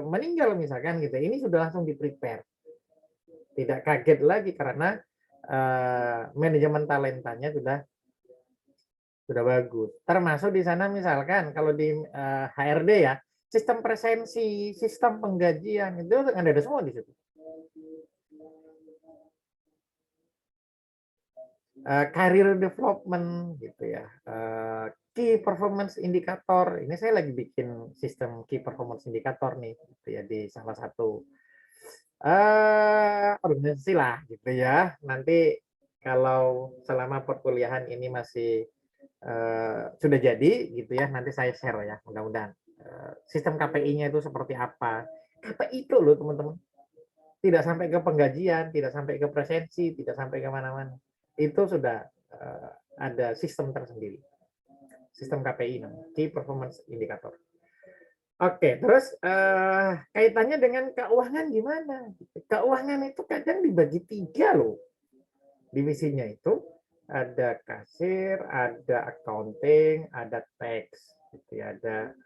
meninggal misalkan gitu. Ini sudah langsung di-prepare. Tidak kaget lagi karena manajemen talentanya sudah bagus. Termasuk di sana misalkan kalau di HRD ya, sistem presensi, sistem penggajian itu ada semua di situ. Career development gitu ya. key performance indicator. Ini saya lagi bikin sistem key performance indicator nih, gitu ya, di salah satu organisasi lah, gitu ya. Nanti kalau selama perkuliahan ini masih sudah jadi, gitu ya, nanti saya share ya, mudah-mudahan. Sistem KPI-nya itu seperti apa. KPI itu loh, teman-teman. Tidak sampai ke penggajian, tidak sampai ke presensi, tidak sampai ke mana-mana. Itu sudah ada sistem tersendiri. Sistem KPI namanya, Key Performance Indicator. Oke, terus kaitannya dengan keuangan gimana? Keuangan itu kadang dibagi 3 loh. Divisinya itu ada kasir, ada accounting, ada tax, gitu ya, ada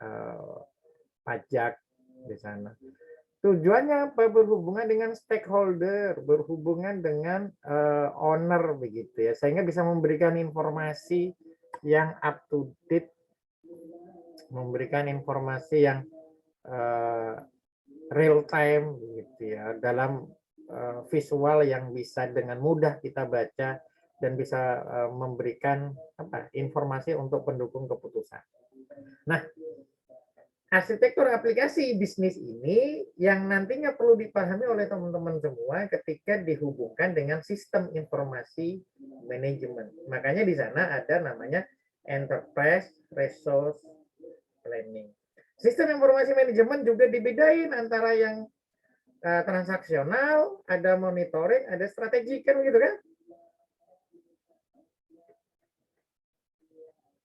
pajak di sana. Tujuannya apa? Berhubungan dengan stakeholder, berhubungan dengan owner begitu ya, sehingga bisa memberikan informasi yang up to date, memberikan informasi yang real time gitu ya, dalam visual yang bisa dengan mudah kita baca dan bisa memberikan informasi untuk pendukung keputusan. Nah, arsitektur aplikasi bisnis ini yang nantinya perlu dipahami oleh teman-teman semua ketika dihubungkan dengan sistem informasi manajemen. Makanya di sana ada namanya Enterprise Resource Planning. Sistem informasi manajemen juga dibedain antara yang transaksional, ada monitoring, ada strategi, kan gitu kan?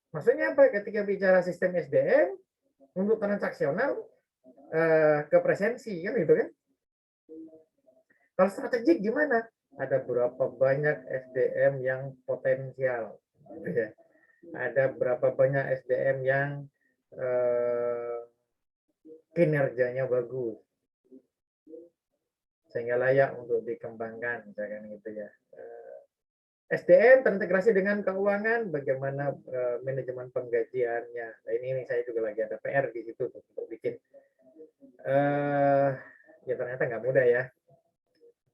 Maksudnya apa? Ketika bicara sistem SDM, untuk transaksional ke presensi, kan gitu kan? Kalau strategik gimana? Ada berapa banyak SDM yang potensial, gitu ya. Ada berapa banyak SDM yang kinerjanya bagus, sehingga layak untuk dikembangkan, misalkan gitu ya. SDM terintegrasi dengan keuangan, bagaimana manajemen penggajiannya. Nah, ini saya juga lagi ada PR di situ untuk bikin. Ya ternyata nggak mudah ya.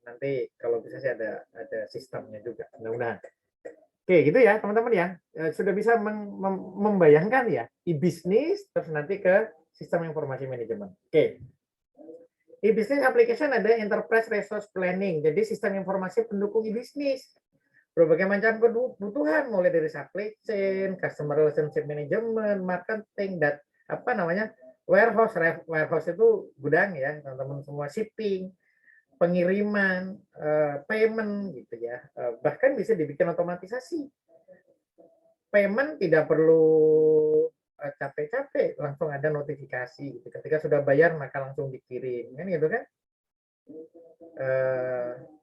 Nanti kalau bisa sih ada sistemnya juga, mudah-mudahan. Oke, gitu ya teman-teman ya. Sudah bisa membayangkan ya, e-bisnis terus nanti ke sistem informasi manajemen. Oke. E-business application ada enterprise resource planning. Jadi sistem informasi pendukung e-bisnis. Berbagai macam kebutuhan mulai dari supply chain, customer relationship management, marketing, dan apa namanya? Warehouse. Warehouse itu gudang ya, teman-teman semua, shipping, pengiriman, payment gitu ya. Bahkan bisa dibikin otomatisasi. Payment tidak perlu capek-capek, langsung ada notifikasi gitu. Ketika sudah bayar maka langsung dikirim, kan gitu kan?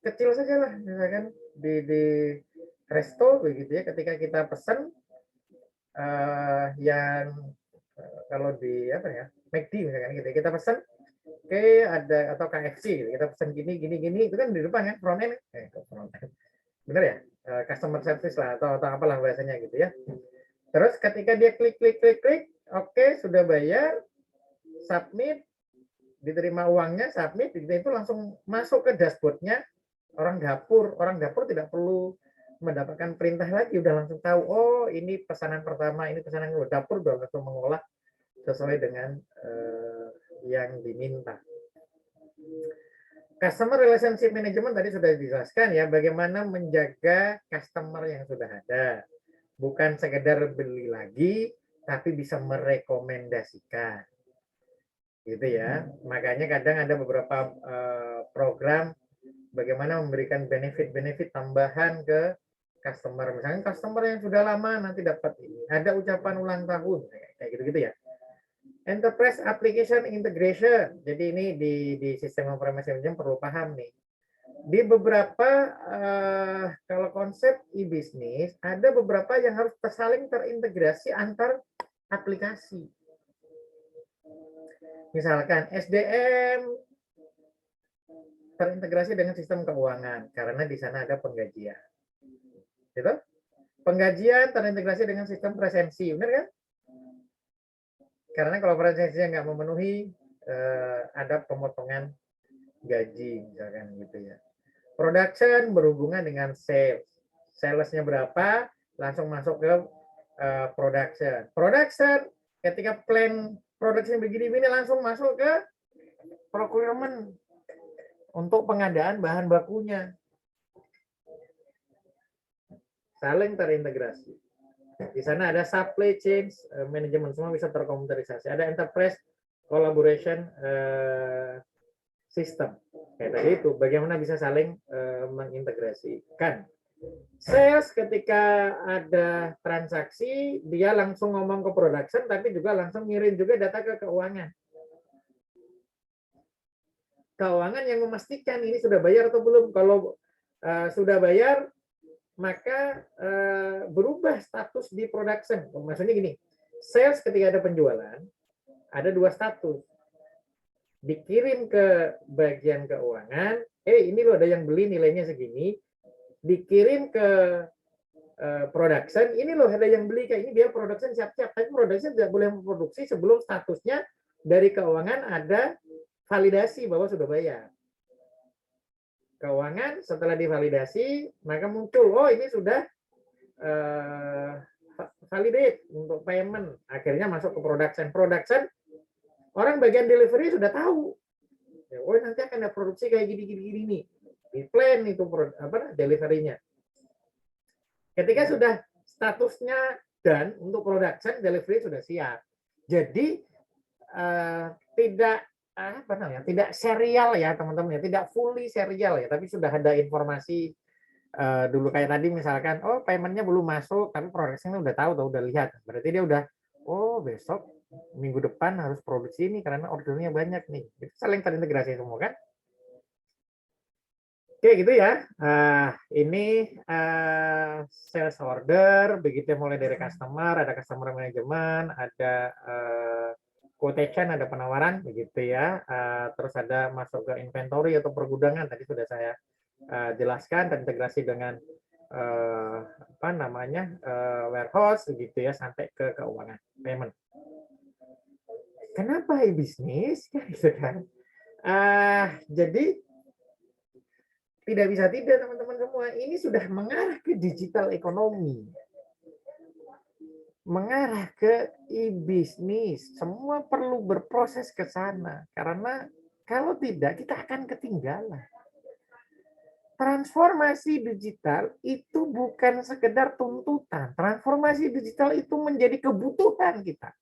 Kecil saja lah, misalkan di resto begitu ya, ketika kita pesan yang kalau di apa ya, McD misalkan gitu, kita pesan oke, ada atau KFC gitu, kita pesan gini itu kan di depan kan, front end, bener ya, customer service lah atau apalah bahasanya gitu ya. Terus ketika dia klik, oke, sudah bayar, submit, diterima uangnya, submit, itu langsung masuk ke dashboardnya orang dapur. Orang dapur tidak perlu mendapatkan perintah lagi, udah langsung tahu, oh ini pesanan pertama, ini pesanan kedua. Dapur udah langsung mengolah sesuai dengan yang diminta. Customer relationship management tadi sudah dijelaskan ya, bagaimana menjaga customer yang sudah ada. Bukan sekedar beli lagi, tapi bisa merekomendasikan. Gitu ya. Makanya kadang ada beberapa program bagaimana memberikan benefit-benefit tambahan ke customer. Misalnya customer yang sudah lama nanti dapat ini. Ada ucapan ulang tahun, kayak gitu-gitu ya. Enterprise Application Integration. Jadi ini di sistem informasi manajemen perlu paham nih. Di beberapa kalau konsep e-bisnis ada beberapa yang harus saling terintegrasi antar aplikasi. Misalkan SDM terintegrasi dengan sistem keuangan karena di sana ada penggajian. Gitu? Penggajian terintegrasi dengan sistem presensi, benar kan? Karena kalau presensinya nggak memenuhi ada pemotongan gaji misalkan gitu ya. Production berhubungan dengan sales. Salesnya berapa, langsung masuk ke production. Production ketika plan production begini-begini langsung masuk ke procurement untuk pengadaan bahan bakunya. Saling terintegrasi. Di sana ada supply chain management, semua bisa terkomputerisasi. Ada enterprise collaboration system. Kayak tadi itu, bagaimana bisa saling mengintegrasikan. Sales ketika ada transaksi, dia langsung ngomong ke production, tapi juga langsung ngirim juga data ke keuangan. Keuangan yang memastikan ini sudah bayar atau belum. Kalau sudah bayar, maka berubah status di production. Maksudnya gini, sales ketika ada penjualan, ada dua status. Dikirim ke bagian keuangan, ini loh ada yang beli nilainya segini, dikirim ke production, ini loh ada yang beli kayak ini, dia production siap-siap, tapi production tidak boleh memproduksi sebelum statusnya dari keuangan ada validasi bahwa sudah bayar. Keuangan setelah divalidasi, maka muncul, oh ini sudah validate untuk payment, akhirnya masuk ke production. Production, orang bagian delivery sudah tahu, oh nanti akan ada produksi kayak gini-gini nih, di plan itu delivery-nya. Ketika sudah statusnya done untuk production, delivery sudah siap. Jadi tidak serial ya teman-teman ya, tidak fully serial ya, tapi sudah ada informasi dulu kayak tadi misalkan, oh paymentnya belum masuk, tapi produksinya udah tahu, udah lihat, berarti dia udah, oh besok minggu depan harus produksi ini karena ordernya banyak nih, itu saling terintegrasi semua kan. Oke gitu ya. Ini sales order, begitu mulai dari customer, ada customer management, ada quotation, ada penawaran, begitu ya. Terus ada masuk ke inventory atau pergudangan, tadi sudah saya jelaskan, terintegrasi dengan warehouse, begitu ya, sampai ke keuangan, payment. Kenapa e-business? Gitu kan. Jadi tidak bisa tidak teman-teman semua, ini sudah mengarah ke digital ekonomi, mengarah ke e-bisnis, semua perlu berproses ke sana, karena kalau tidak kita akan ketinggalan. Transformasi digital itu bukan sekedar tuntutan, transformasi digital itu menjadi kebutuhan kita.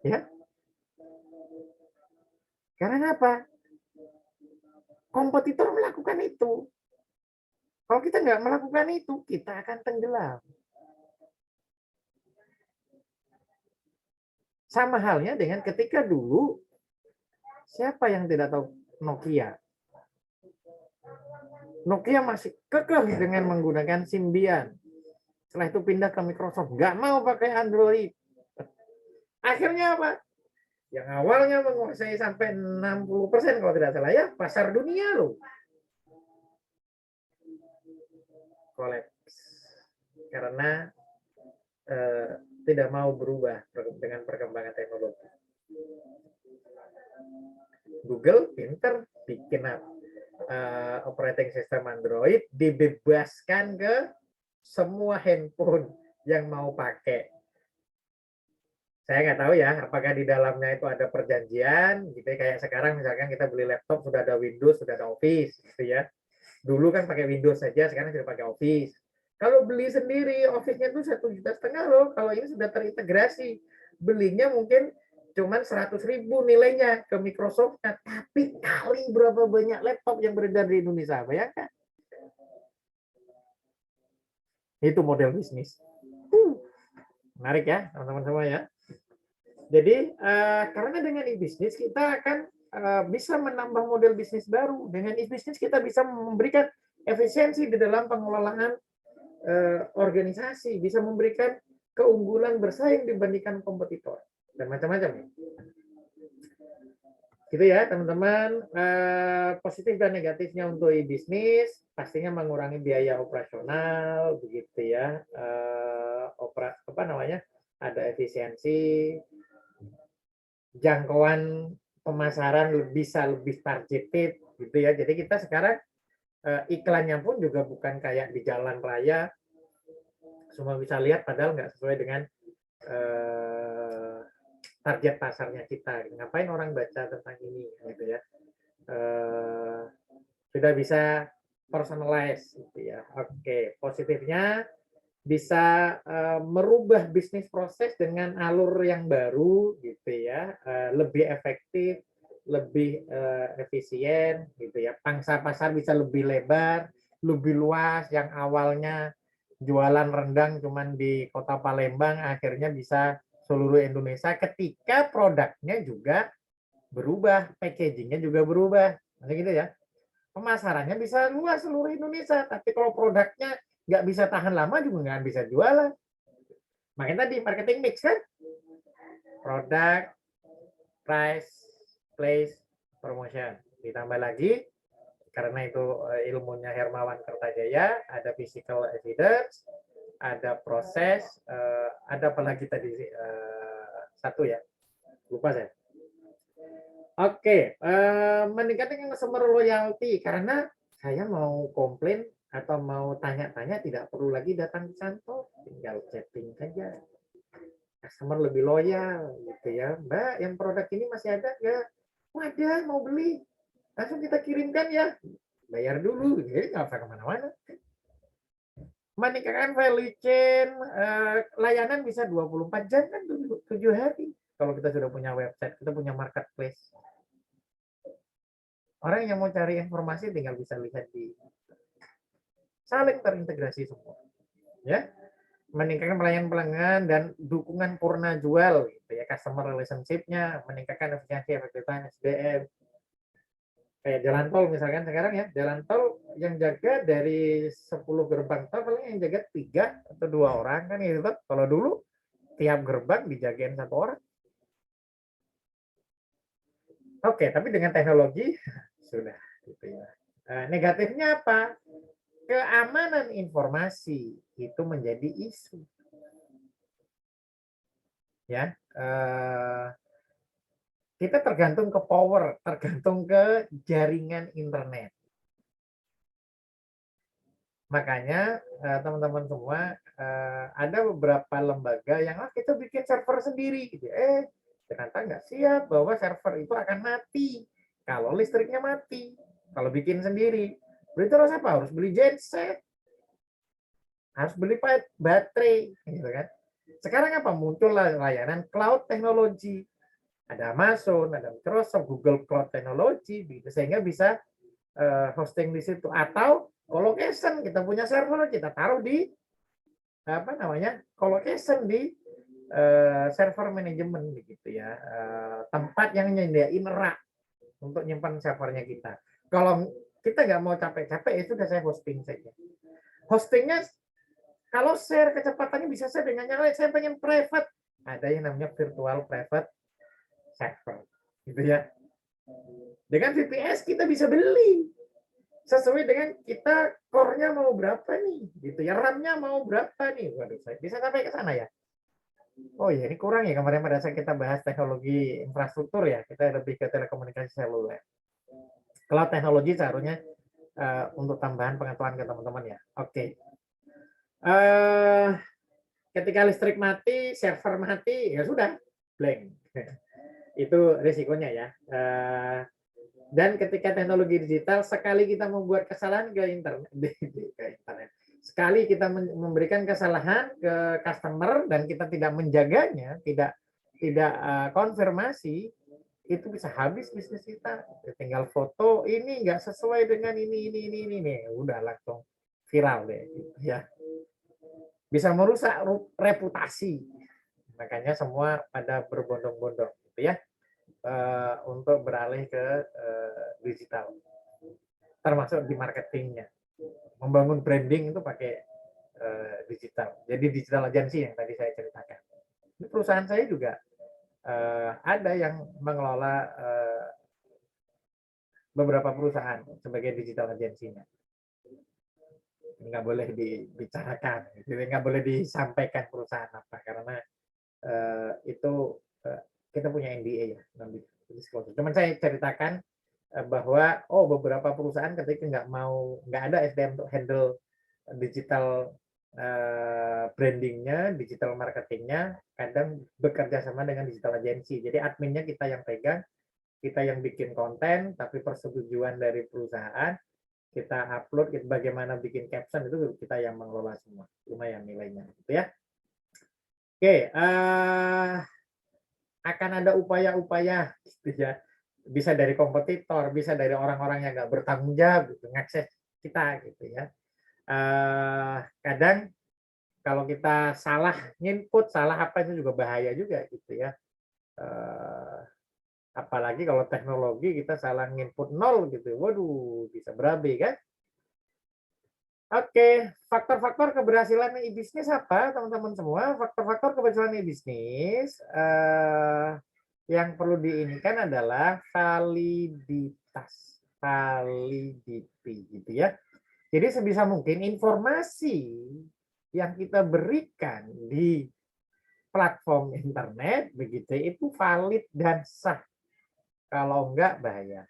Ya. Karena apa? Kompetitor melakukan itu. Kalau kita nggak melakukan itu, kita akan tenggelam. Sama halnya dengan ketika dulu, siapa yang tidak tahu Nokia? Nokia masih kekeh dengan menggunakan Symbian. Setelah itu pindah ke Microsoft, nggak mau pakai Android. Akhirnya apa? Yang awalnya menguasai sampai 60% kalau tidak salah ya, pasar dunia loh. Kolaps. Karena tidak mau berubah dengan perkembangan teknologi. Google pinter bikin operating system Android, dibebaskan ke semua handphone yang mau pakai. Saya nggak tahu ya, apakah di dalamnya itu ada perjanjian, gitu ya, kayak sekarang misalkan kita beli laptop sudah ada Windows, sudah ada Office, gitu ya. Dulu kan pakai Windows saja, sekarang sudah pakai Office. Kalau beli sendiri, Office-nya itu 1,5 juta loh. Kalau ini sudah terintegrasi, belinya mungkin cuman 100.000 nilainya ke Microsoft, tapi kali berapa banyak laptop yang beredar di Indonesia, bayangkan. Itu model bisnis. Menarik ya, teman-teman semua ya. Jadi karena dengan e-bisnis kita akan bisa menambah model bisnis baru. Dengan e-bisnis kita bisa memberikan efisiensi di dalam pengelolaan organisasi, bisa memberikan keunggulan bersaing dibandingkan kompetitor dan macam-macam. Gitu ya teman-teman. Positif dan negatifnya untuk e-bisnis pastinya mengurangi biaya operasional, begitu ya. Ada efisiensi, jangkauan pemasaran bisa lebih targeted, gitu ya. Jadi kita sekarang iklannya pun juga bukan kayak di jalan raya Semua bisa lihat padahal nggak sesuai dengan target pasarnya kita. Ngapain orang baca tentang ini gitu ya. Sudah bisa personalize gitu ya. Oke, positifnya bisa merubah bisnis proses dengan alur yang baru gitu ya, lebih efektif, lebih efisien gitu ya. Pangsa pasar bisa lebih lebar, lebih luas. Yang awalnya jualan rendang cuman di Kota Palembang akhirnya bisa seluruh Indonesia ketika produknya juga berubah, packagingnya juga berubah. Maksudnya gitu ya. Pemasarannya bisa luas seluruh Indonesia, tapi kalau produknya nggak bisa tahan lama juga nggak bisa jualan. Makanya tadi marketing mix kan, produk, price, place, promotion. Ditambah lagi, karena itu ilmunya Hermawan Kertajaya, ada physical evidence, ada proses, ada apa lagi tadi satu ya, lupa saya. Oke, meningkatkan customer loyalty karena saya mau komplain atau mau tanya-tanya tidak perlu lagi datang ke kantor, tinggal chatting saja. Customer lebih loyal gitu ya. Mbak, yang produk ini masih ada nggak? Oh, ada, mau beli. Langsung kita kirimkan ya. Bayar dulu, jadi nggak usah kemana-mana. Meningkatkan value chain, layanan bisa 24 jam kan 7 hari. Kalau kita sudah punya website, kita punya marketplace. Orang yang mau cari informasi tinggal bisa lihat di saling terintegrasi semua. Ya, meningkatkan pelayanan pelanggan dan dukungan purna jual, gitu ya, customer relationship-nya, meningkatkan efisiensi efektivitas SDM. Kayak jalan tol misalkan sekarang ya, jalan tol yang jaga dari 10 gerbang tol paling yang jaga 3 atau 2 orang kan gitu. Kalau dulu tiap gerbang dijagain 1 orang. Oke, tapi dengan teknologi sudah gitu ya. Negatifnya apa? Keamanan informasi itu menjadi isu. Ya, kita tergantung ke power, tergantung ke jaringan internet. Makanya teman-teman semua ada beberapa lembaga yang kita bikin server sendiri gitu. Ternyata nggak siap bahwa server itu akan mati kalau listriknya mati. Kalau bikin sendiri, berarti terus apa? Harus beli genset, harus beli baterai, gitu kan? Sekarang apa? Muncul layanan cloud technology. Ada Amazon, ada Microsoft, Google Cloud Technology, sehingga bisa hosting di situ. Atau colocation, kita punya server, kita taruh di apa namanya colocation di server manajemen begitu ya, tempat yang nyediain rak untuk nyimpan servernya kita. Kalau kita nggak mau capek-capek, itu sudah saya hosting saja. Hostingnya kalau share kecepatannya bisa saya dengan yang lain. Saya pengen private, ada yang namanya virtual private server, gitu ya. Dengan VPS kita bisa beli sesuai dengan kita core-nya mau berapa nih, gitu ya. RAM-nya mau berapa nih. Waduh, saya bisa sampai ke sana ya. Oh ya, ini kurang ya kemarin pada saat kita bahas teknologi infrastruktur ya, kita lebih ke telekomunikasi seluler. Cloud teknologi seharusnya untuk tambahan pengetahuan ke teman-teman ya. Oke. Ketika listrik mati, server mati, ya sudah, blank. Itu risikonya ya. Dan ketika teknologi digital, sekali kita membuat kesalahan ke internet, sekali kita memberikan kesalahan ke customer dan kita tidak menjaganya, tidak konfirmasi, itu bisa habis bisnis kita. Tinggal foto ini nggak sesuai dengan ini nih, udah langsung viral deh, ya. Bisa merusak reputasi. Makanya semua pada berbondong-bondong, gitu ya. Untuk beralih ke digital, termasuk di marketingnya, membangun branding itu pakai digital. Jadi digital agency yang tadi saya ceritakan. Di perusahaan saya juga ada yang mengelola beberapa perusahaan sebagai digital agensinya. Nggak boleh dibicarakan, nggak boleh disampaikan perusahaan apa, karena itu kita punya NDA ya, cuman saya ceritakan bahwa beberapa perusahaan ketika nggak ada SDM untuk handle digital brandingnya, digital marketingnya, kadang bekerja sama dengan digital agency. Jadi adminnya kita yang pegang, kita yang bikin konten, tapi persetujuan dari perusahaan, kita upload, bagaimana bikin caption itu kita yang mengelola semua. Lumayan nilainya, gitu ya. Oke, akan ada upaya-upaya, gitu ya. Bisa dari kompetitor, bisa dari orang-orang yang nggak bertanggung jawab, gitu, ngakses kita, gitu ya. Kadang kalau kita salah input, salah apa itu juga bahaya juga, gitu ya. Apalagi kalau teknologi kita salah input 0 gitu, waduh bisa berabe kan. Oke, faktor-faktor keberhasilan e-bisnis apa, teman-teman semua? Faktor-faktor keberhasilan e-bisnis yang perlu diinikan adalah validitas, validity, gitu ya. Jadi sebisa mungkin informasi yang kita berikan di platform internet begitu itu valid dan sah. Kalau enggak bahaya.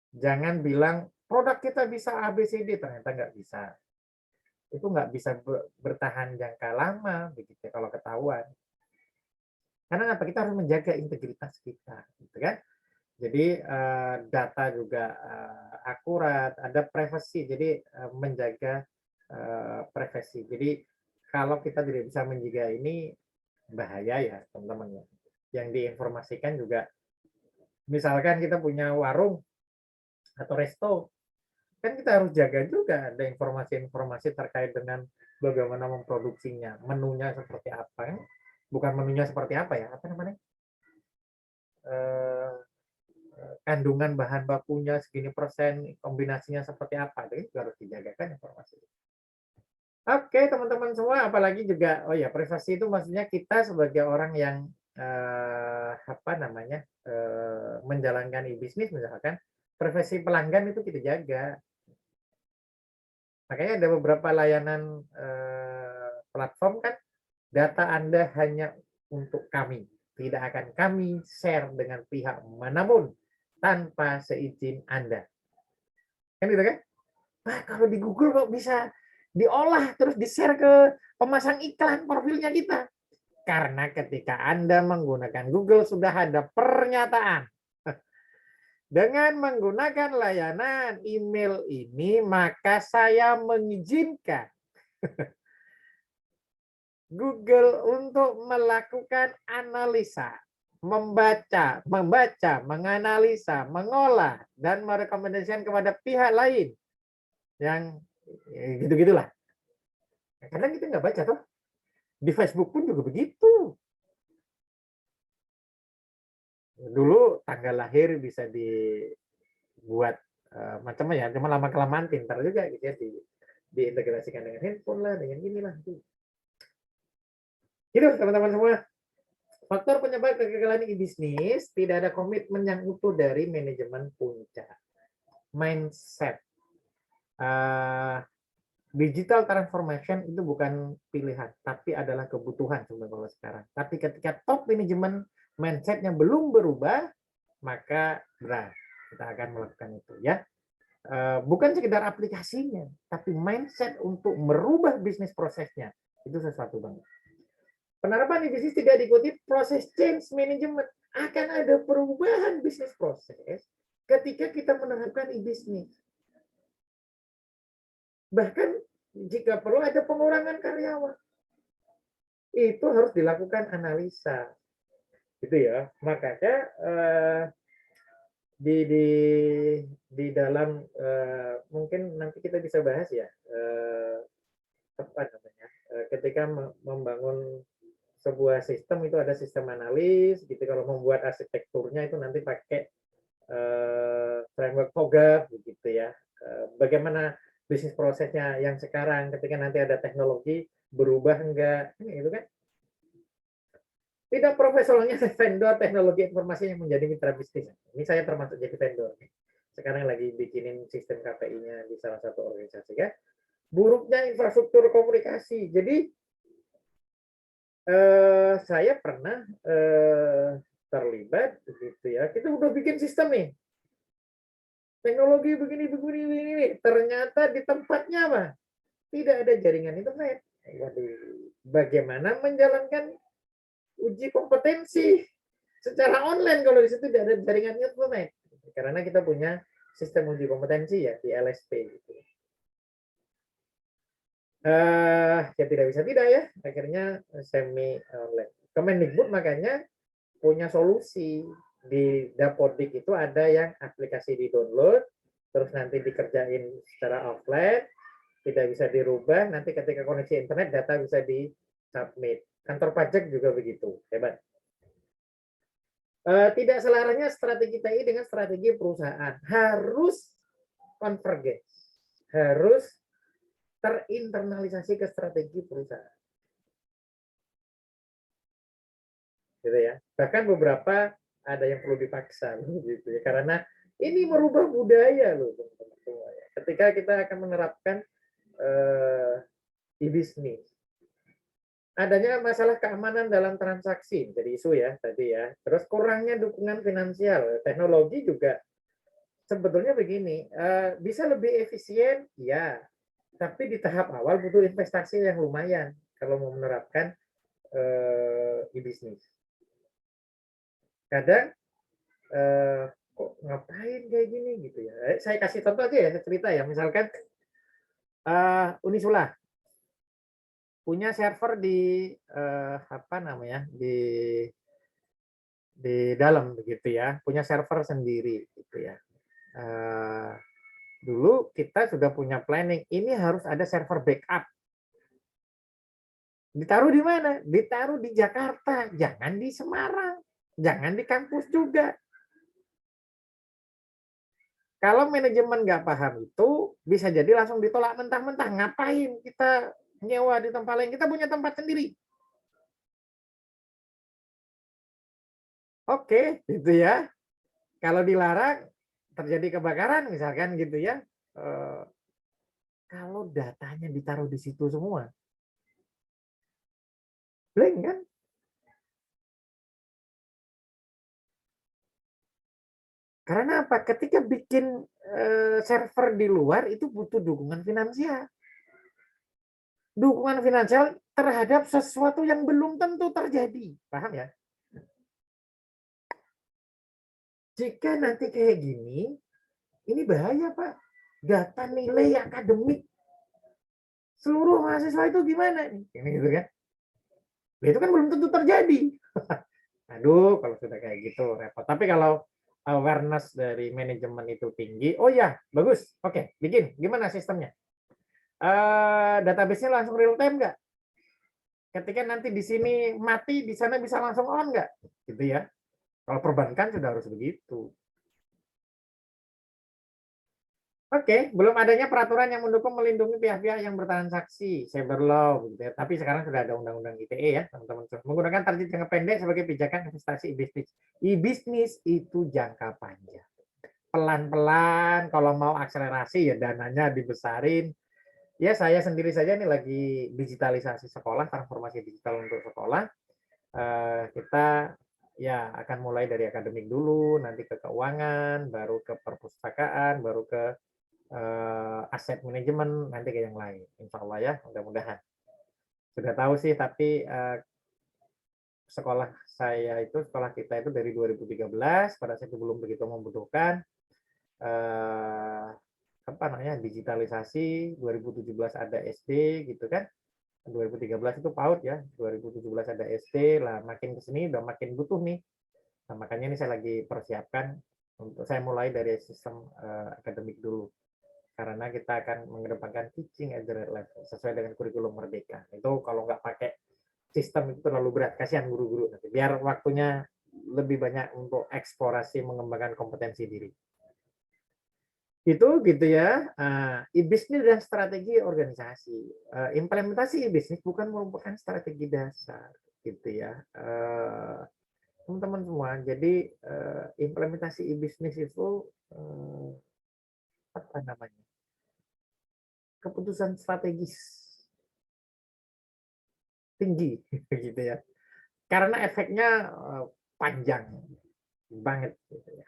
Jangan bilang produk kita bisa ABCD, ternyata nggak bisa. Itu nggak bisa bertahan jangka lama begitu kalau ketahuan. Karena apa? Kita harus menjaga integritas kita, gitu kan? Jadi data juga akurat, ada privasi, jadi menjaga privasi. Jadi kalau kita tidak bisa menjaga ini bahaya ya teman-teman ya. Yang diinformasikan juga, misalkan kita punya warung atau resto, kan kita harus jaga juga ada informasi-informasi terkait dengan bagaimana memproduksinya, menunya seperti apa, kan? Bukan menunya seperti apa ya, apa namanya? Kandungan bahan bakunya segini persen, kombinasinya seperti apa, jadi juga harus dijagakan informasi. Oke, teman-teman semua, apalagi juga, oh ya, privasi itu maksudnya kita sebagai orang yang apa namanya menjalankan e-bisnis misalkan, privasi pelanggan itu kita jaga. Makanya ada beberapa layanan platform kan, data Anda hanya untuk kami, tidak akan kami share dengan pihak manapun tanpa seizin Anda. Kan gitu kan? Nah, kalau di Google kok bisa diolah terus di-share ke pemasang iklan profilnya kita? Karena ketika Anda menggunakan Google sudah ada pernyataan. Dengan menggunakan layanan email ini, maka saya mengizinkan Google untuk melakukan analisa, membaca, menganalisa, mengolah, dan merekomendasikan kepada pihak lain yang gitu-gitulah. Kadang kita nggak baca toh. Di Facebook pun juga begitu. Dulu tanggal lahir bisa dibuat macam ya, cuma lama kelamaan pintar juga gitu ya, diintegrasikan dengan handphone lah, dengan inilah. Gitu teman-teman semua. Faktor penyebab kegagalan e-bisnis, tidak ada komitmen yang utuh dari manajemen puncak. Mindset. Digital transformation itu bukan pilihan, tapi adalah kebutuhan sebenarnya sekarang. Tapi ketika top manajemen mindsetnya belum berubah, maka berat kita akan melakukan itu ya. Bukan sekedar aplikasinya, tapi mindset untuk merubah bisnis prosesnya itu sesuatu banget. Penerapan bisnis tidak diikuti proses change management, akan ada perubahan bisnis proses ketika kita menerapkan e-bisnis. Bahkan jika perlu ada pengurangan karyawan, itu harus dilakukan analisa, gitu ya. Makanya di dalam mungkin nanti kita bisa bahas ya, apa namanya, ketika membangun sebuah sistem itu ada sistem analis, gitu. Kalau membuat arsitekturnya itu nanti pakai framework TOGAF, begitu ya. Bagaimana bisnis prosesnya yang sekarang, ketika nanti ada teknologi berubah enggak, itu kan. Tidak profesionalnya vendor teknologi informasi yang menjadi mitra bisnis. Ini saya termasuk jadi vendor. Sekarang lagi bikinin sistem KPI-nya di salah satu organisasi kan. Buruknya infrastruktur komunikasi. Jadi saya pernah terlibat gitu ya. Kita udah bikin sistem nih. Teknologi begini. Ternyata di tempatnya apa? tidak ada jaringan internet. Waduh, bagaimana menjalankan uji kompetensi secara online kalau di situ tidak ada jaringan internet? Karena kita punya sistem uji kompetensi ya di LSP gitu. Ya tidak bisa tidak ya, akhirnya semi online. Kemendikbud makanya punya solusi. Di Dapodik itu ada yang aplikasi di-download, terus nanti dikerjain secara offline, tidak bisa dirubah, nanti ketika koneksi internet data bisa di-submit. Kantor pajak juga begitu, hebat. Tidak selarasnya strategi TI dengan strategi perusahaan. Harus convergence, harus terinternalisasi ke strategi perusahaan. Gitu ya. Bahkan beberapa ada yang perlu dipaksa gitu ya, karena ini merubah budaya loh teman-teman semua ya. Ketika kita akan menerapkan e-bisnis, adanya masalah keamanan dalam transaksi jadi isu ya tadi ya. Terus kurangnya dukungan finansial, teknologi juga sebetulnya begini, bisa lebih efisien ya, tapi di tahap awal butuh investasi yang lumayan kalau mau menerapkan e-bisnis. Kadang kok ngapain kayak gini gitu ya. Saya kasih contoh aja ya, cerita ya. Misalkan Unisula punya server di apa namanya di dalam begitu ya, punya server sendiri gitu ya. Dulu kita sudah punya planning, ini harus ada server backup. Ditaruh di mana? Ditaruh di Jakarta, jangan di Semarang, jangan di kampus juga. Kalau manajemen nggak paham itu, bisa jadi langsung ditolak mentah-mentah. Ngapain kita nyewa di tempat lain? Kita punya tempat sendiri. Oke, gitu ya. Kalau dilarang, terjadi kebakaran misalkan gitu ya. Kalau datanya ditaruh di situ semua, blank kan? Karena apa? Ketika bikin server di luar itu butuh dukungan finansial. Dukungan finansial terhadap sesuatu yang belum tentu terjadi. Paham ya? Jika nanti kayak gini, ini bahaya Pak. Data nilai akademik seluruh mahasiswa itu gimana nih? Ini gitu kan? Itu kan belum tentu terjadi. Aduh, kalau sudah kayak gitu repot. Tapi kalau awareness dari manajemen itu tinggi, oh ya, bagus. Oke, bikin. Gimana sistemnya? Database-nya langsung real time nggak? Ketika nanti di sini mati, di sana bisa langsung on nggak? Gitu ya. Kalau perbankan sudah harus begitu. Oke, belum adanya peraturan yang mendukung melindungi pihak-pihak yang bertransaksi, cyber law, gitu ya. Tapi sekarang sudah ada undang-undang ITE ya, teman-teman. Menggunakan target jangka pendek sebagai pijakan investasi e-bisnis. E-bisnis itu jangka panjang. Pelan-pelan, kalau mau akselerasi ya dananya dibesarin. Ya saya sendiri saja nih lagi digitalisasi sekolah, transformasi digital untuk sekolah. Kita ya akan mulai dari akademik dulu, nanti ke keuangan, baru ke perpustakaan, baru ke aset manajemen, nanti ke yang lain. Insya Allah ya, mudah-mudahan. Sudah tahu sih, tapi sekolah saya itu, sekolah kita itu dari 2013, pada saat itu belum begitu membutuhkan apa namanya digitalisasi. 2017 ada SD gitu kan, 2013 itu PAUD ya, 2017 ada SD lah, makin kesini udah makin butuh nih. Nah, makanya ini saya lagi persiapkan untuk saya mulai dari sistem akademik dulu, karena kita akan mengedepankan teaching at the right level sesuai dengan kurikulum merdeka. Itu kalau nggak pakai sistem itu terlalu berat, kasihan guru-guru nanti. Biar waktunya lebih banyak untuk eksplorasi mengembangkan kompetensi diri. Itu gitu ya, e-bisnis dan strategi organisasi. Implementasi e-bisnis bukan merupakan strategi dasar gitu ya. Teman-teman semua, jadi implementasi e-bisnis itu apa namanya? Keputusan strategis tinggi gitu ya. Karena efeknya panjang banget gitu ya.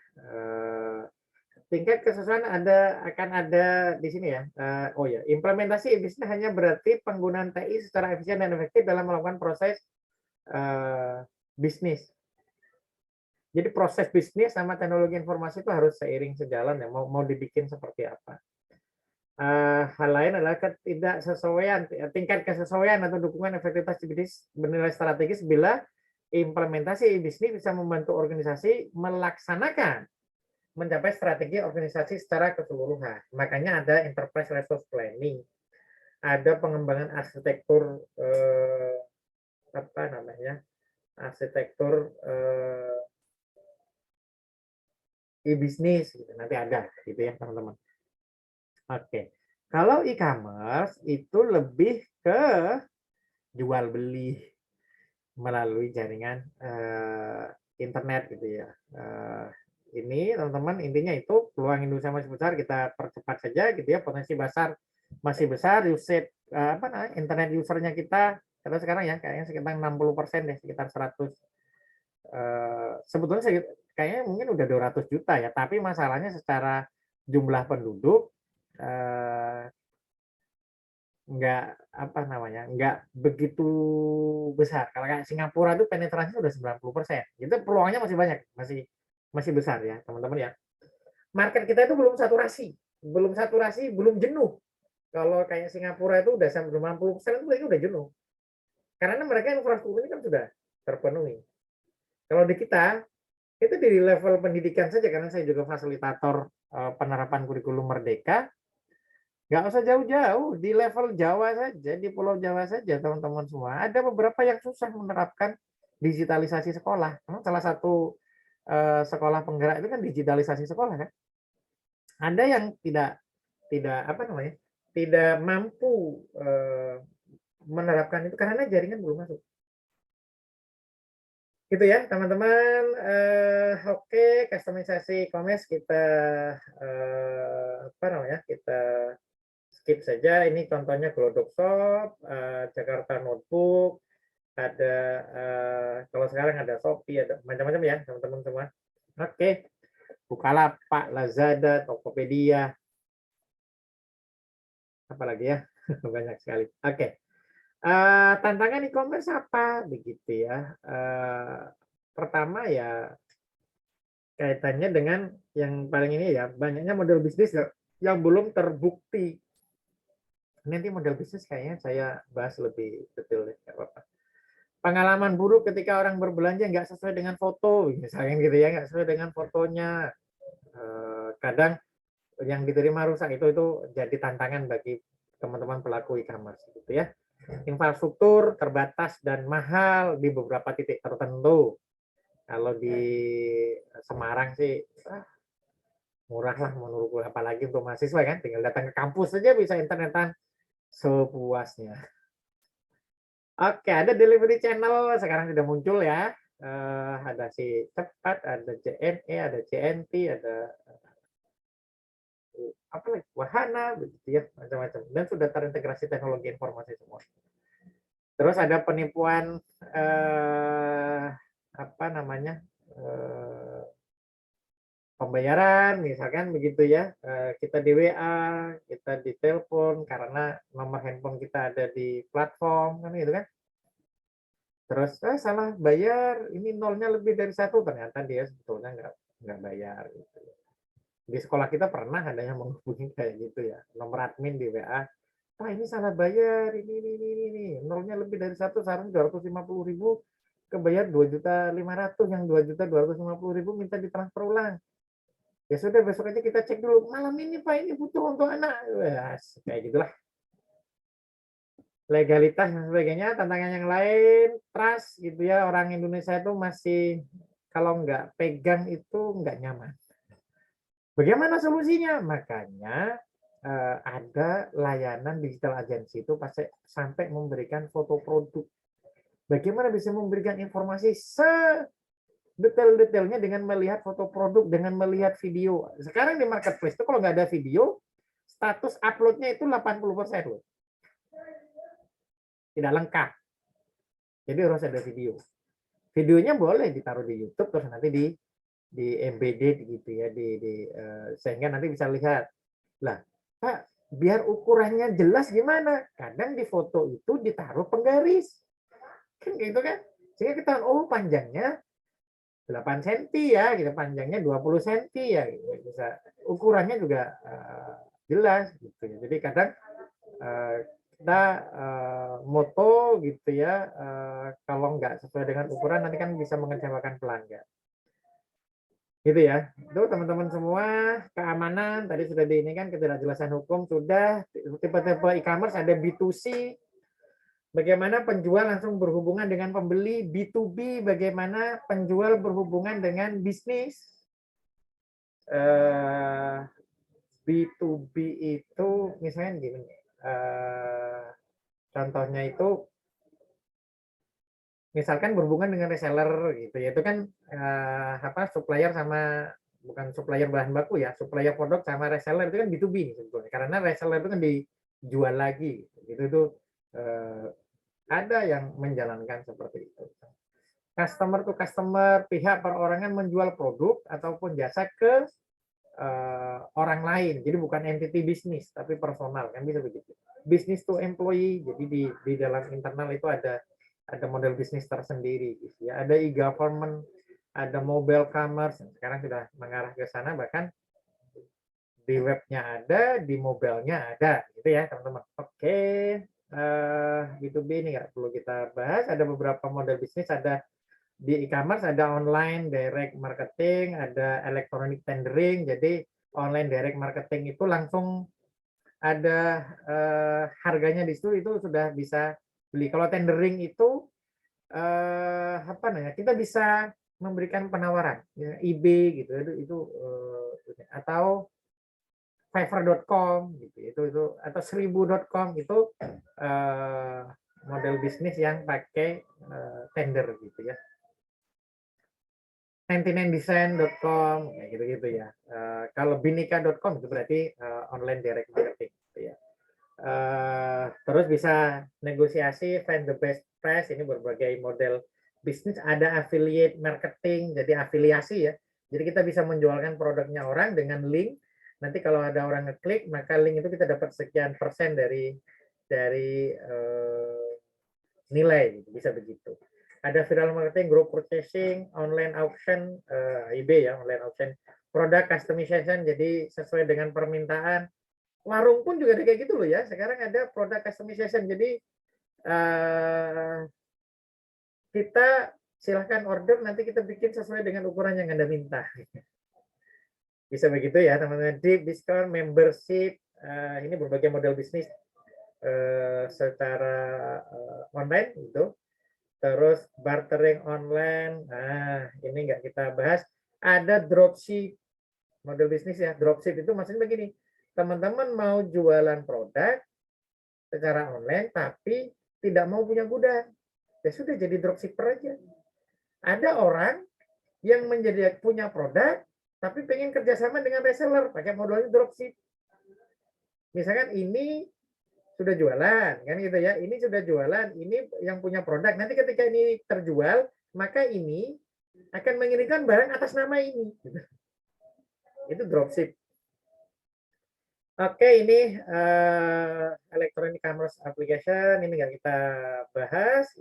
tingkat kesesuaian akan ada di sini ya. Oh ya, implementasi e-bisnis hanya berarti penggunaan TI secara efisien dan efektif dalam melakukan proses bisnis. Jadi proses bisnis sama teknologi informasi itu harus seiring sejalan ya. Mau dibikin seperti apa. Hal lain adalah ketidaksesuaian, tingkat kesesuaian atau dukungan efektivitas bisnis bernilai strategis bila implementasi bisnis bisa membantu organisasi melaksanakan mencapai strategi organisasi secara keseluruhan. Makanya ada enterprise resource planning, ada pengembangan arsitektur arsitektur e-bisnis gitu. Nanti ada gitu ya teman-teman. Oke. Kalau e-commerce itu lebih ke jual beli melalui jaringan internet gitu ya. Ini teman-teman intinya itu peluang Indonesia masih besar, kita percepat saja gitu ya, potensi besar masih besar, usage internet usernya kita terus sekarang ya kayaknya sekitar 60% deh, sekitar 100 sebetulnya kayaknya mungkin udah 200 juta ya, tapi masalahnya secara jumlah penduduk nggak begitu besar. Kalau kayak Singapura itu penetrasinya udah 90%. Itu peluangnya masih banyak, masih besar ya, teman-teman ya. Market kita itu belum saturasi, belum jenuh. Kalau kayak Singapura itu udah sampai 50% itu udah jenuh. Karena mereka infrastruktur ini kan sudah terpenuhi. Kalau di kita, itu di level pendidikan saja, karena saya juga fasilitator penerapan kurikulum Merdeka, nggak usah jauh-jauh, di level Jawa saja, di Pulau Jawa saja teman-teman semua, ada beberapa yang susah menerapkan digitalisasi sekolah. Salah satu sekolah penggerak itu kan digitalisasi sekolah kan. Ada yang tidak mampu menerapkan itu karena jaringan belum masuk. Gitu ya teman-teman. Oke, customisasi e-commerce kita kita skip saja. Ini contohnya Glodok Shop, Jakarta Notebook, ada kalau sekarang ada Shopee, ada macam-macam ya teman-teman semua. Oke, Bukalapak, Lazada, Tokopedia, apalagi ya, banyak sekali. Oke. Tantangan e-commerce apa begitu ya? Pertama ya kaitannya dengan yang paling ini ya, banyaknya model bisnis yang belum terbukti. Nanti model bisnis kayaknya saya bahas lebih detail deh, nggak apa-apa. Pengalaman buruk ketika orang berbelanja nggak sesuai dengan foto, misalnya gitu ya, nggak sesuai dengan fotonya. Kadang yang diterima rusak, itu jadi tantangan bagi teman-teman pelaku e-commerce gitu ya. Infrastruktur terbatas dan mahal di beberapa titik tertentu. Kalau di Semarang sih murah lah menurutku, apalagi untuk mahasiswa kan, tinggal datang ke kampus saja bisa internetan sepuasnya. Oke, ada delivery channel sekarang sudah muncul ya. Ada si Cepat, ada JNE, ada JNT, ada apa lagi, Wahana, begitu ya, macam-macam. Dan sudah terintegrasi teknologi informasi semua. Terus ada penipuan pembayaran, misalkan begitu ya. Kita di WA, kita di telepon karena nomor handphone kita ada di platform, kan gitu kan. Terus salah bayar, ini nolnya lebih dari 1, ternyata dia sebetulnya nggak bayar. Gitu. Di sekolah kita pernah ada yang menghubungi kayak gitu ya, nomor admin di WA, ini salah bayar, ini, nolnya lebih dari 1, seharusnya 250.000, kebayar 2.500.000, yang 2.250.000 minta ditransfer ulang. Ya sudah, besok aja kita cek dulu, malam ini Pak, ini butuh untuk anak. Kayak gitulah. Legalitas dan sebagainya, tantangan yang lain, trust gitu ya, orang Indonesia itu masih kalau nggak pegang itu nggak nyaman. Bagaimana solusinya? Makanya ada layanan digital agency itu pasti sampai memberikan foto produk. Bagaimana bisa memberikan informasi sedetail-detailnya dengan melihat foto produk, dengan melihat video. Sekarang di marketplace itu kalau nggak ada video, status uploadnya itu 80% loh. Tidak lengkap. Jadi harus ada video. Videonya boleh ditaruh di YouTube terus nanti di embedded gitu ya, sehingga nanti bisa lihat. Lah, Pak, biar ukurannya jelas gimana? Kadang di foto itu ditaruh penggaris. Kan gitu kan? Sehingga kita, oh panjangnya 8 cm ya, gitu, panjangnya 20 cm ya, gitu. Bisa ukurannya juga jelas gitu ya. Jadi kadang kita moto gitu ya, kalau nggak sesuai dengan ukuran nanti kan bisa mengecewakan pelanggan. Gitu ya. Itu teman-teman semua, keamanan tadi sudah ini kan, ketidakjelasan hukum sudah, tipe-tipe e-commerce ada B2C, bagaimana penjual langsung berhubungan dengan pembeli, B2B bagaimana penjual berhubungan dengan bisnis. B2B itu misalnya gini, contohnya itu misalkan berhubungan dengan reseller gitu ya, itu kan supplier sama, bukan supplier bahan baku ya, supplier produk sama reseller itu kan B2B sebetulnya, karena reseller itu kan dijual lagi gitu. Itu ada yang menjalankan seperti itu. Customer to customer, pihak perorangan menjual produk ataupun jasa ke orang lain, jadi bukan entity bisnis tapi personal, kan bisa begitu. Business to employee, jadi di dalam internal itu ada model bisnis tersendiri gitu ya. Ada e-government, ada mobile commerce, sekarang sudah mengarah ke sana, bahkan di webnya ada, di mobilenya ada gitu ya teman-teman. Oke, B2B ini nggak perlu kita bahas. Ada beberapa model bisnis, ada di e-commerce, ada online direct marketing, ada electronic tendering. Jadi online direct marketing itu langsung ada harganya di situ, itu sudah bisa beli. Kalau tendering itu apa namanya, kita bisa memberikan penawaran ya, eBay gitu itu atau fiverr.com gitu itu atau 1000.com itu model bisnis yang pakai tender gitu ya. 99design.com kayak gitu-gitu ya. Kalau binika.com itu berarti online direct marketing gitu ya. Terus bisa negosiasi, find the best price, ini berbagai model bisnis, ada affiliate marketing, jadi afiliasi ya. Jadi kita bisa menjualkan produknya orang dengan link. Nanti kalau ada orang ngeklik, maka link itu kita dapat sekian persen dari nilai, bisa begitu. Ada viral marketing, group purchasing, online auction, eBay ya, online auction, product customization, jadi sesuai dengan permintaan. Warung pun juga ada kayak gitu loh ya. Sekarang ada product customization. Jadi kita silahkan order, nanti kita bikin sesuai dengan ukuran yang Anda minta. Bisa begitu ya teman-teman. Deep discount, membership, ini berbagai model bisnis secara online itu. Terus bartering online, nah ini nggak kita bahas. Ada dropship, model bisnis ya. Dropship itu maksudnya begini, teman-teman mau jualan produk secara online tapi tidak mau punya gudang, ya sudah jadi dropshipper aja. Ada orang yang menjadi punya produk tapi pengen kerjasama dengan reseller pakai modalnya dropship. Misalkan ini sudah jualan kan gitu ya, ini sudah jualan, ini yang punya produk, nanti ketika ini terjual maka ini akan mengirimkan barang atas nama ini, itu dropship. Oke, ini electronic commerce application, ini nggak kita bahas,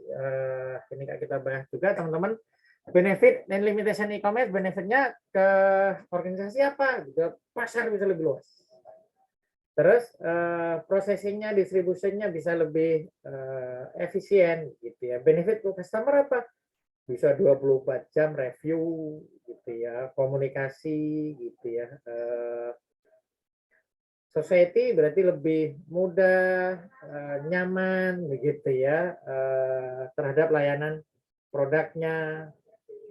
ini nggak kita bahas juga teman-teman. Benefit dan limitation e-commerce, benefitnya ke organisasi apa? Juga pasar bisa lebih luas. Terus processingnya, distribusinya bisa lebih efisien gitu ya. Benefit ke customer apa? Bisa 24 jam review gitu ya, komunikasi gitu ya. Society berarti lebih mudah, nyaman begitu ya terhadap layanan produknya.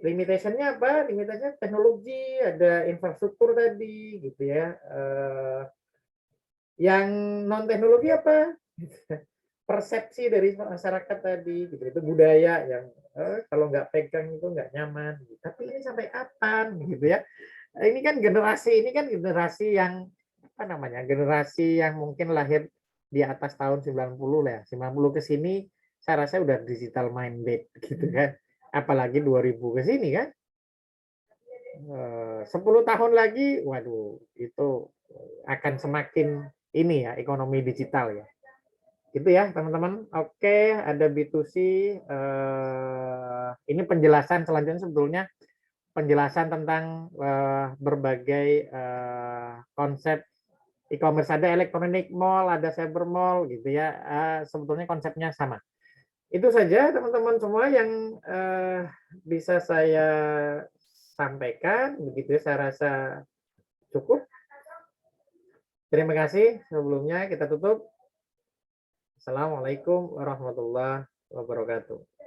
Limitationnya apa? Limitationnya teknologi, ada infrastruktur tadi gitu ya. Yang non teknologi apa? Persepsi dari masyarakat tadi gitu, itu budaya yang kalau nggak pegang itu nggak nyaman gitu. Tapi ini sampai kapan gitu ya, ini kan generasi yang apa namanya, generasi yang mungkin lahir di atas tahun 90 lah ya, 90 ke sini saya rasa udah digital minded gitu kan, apalagi 2000 ke sini kan. 10 tahun lagi, waduh, itu akan semakin ini ya, ekonomi digital ya. Gitu ya, teman-teman. Oke, ada B2C. Ini penjelasan selanjutnya sebetulnya penjelasan tentang berbagai konsep e-commerce. Ada electronic mall, ada cyber mall gitu ya. Sebetulnya konsepnya sama. Itu saja teman-teman semua yang bisa saya sampaikan. Begitu ya, saya rasa cukup. Terima kasih. Sebelumnya kita tutup. Assalamualaikum warahmatullahi wabarakatuh.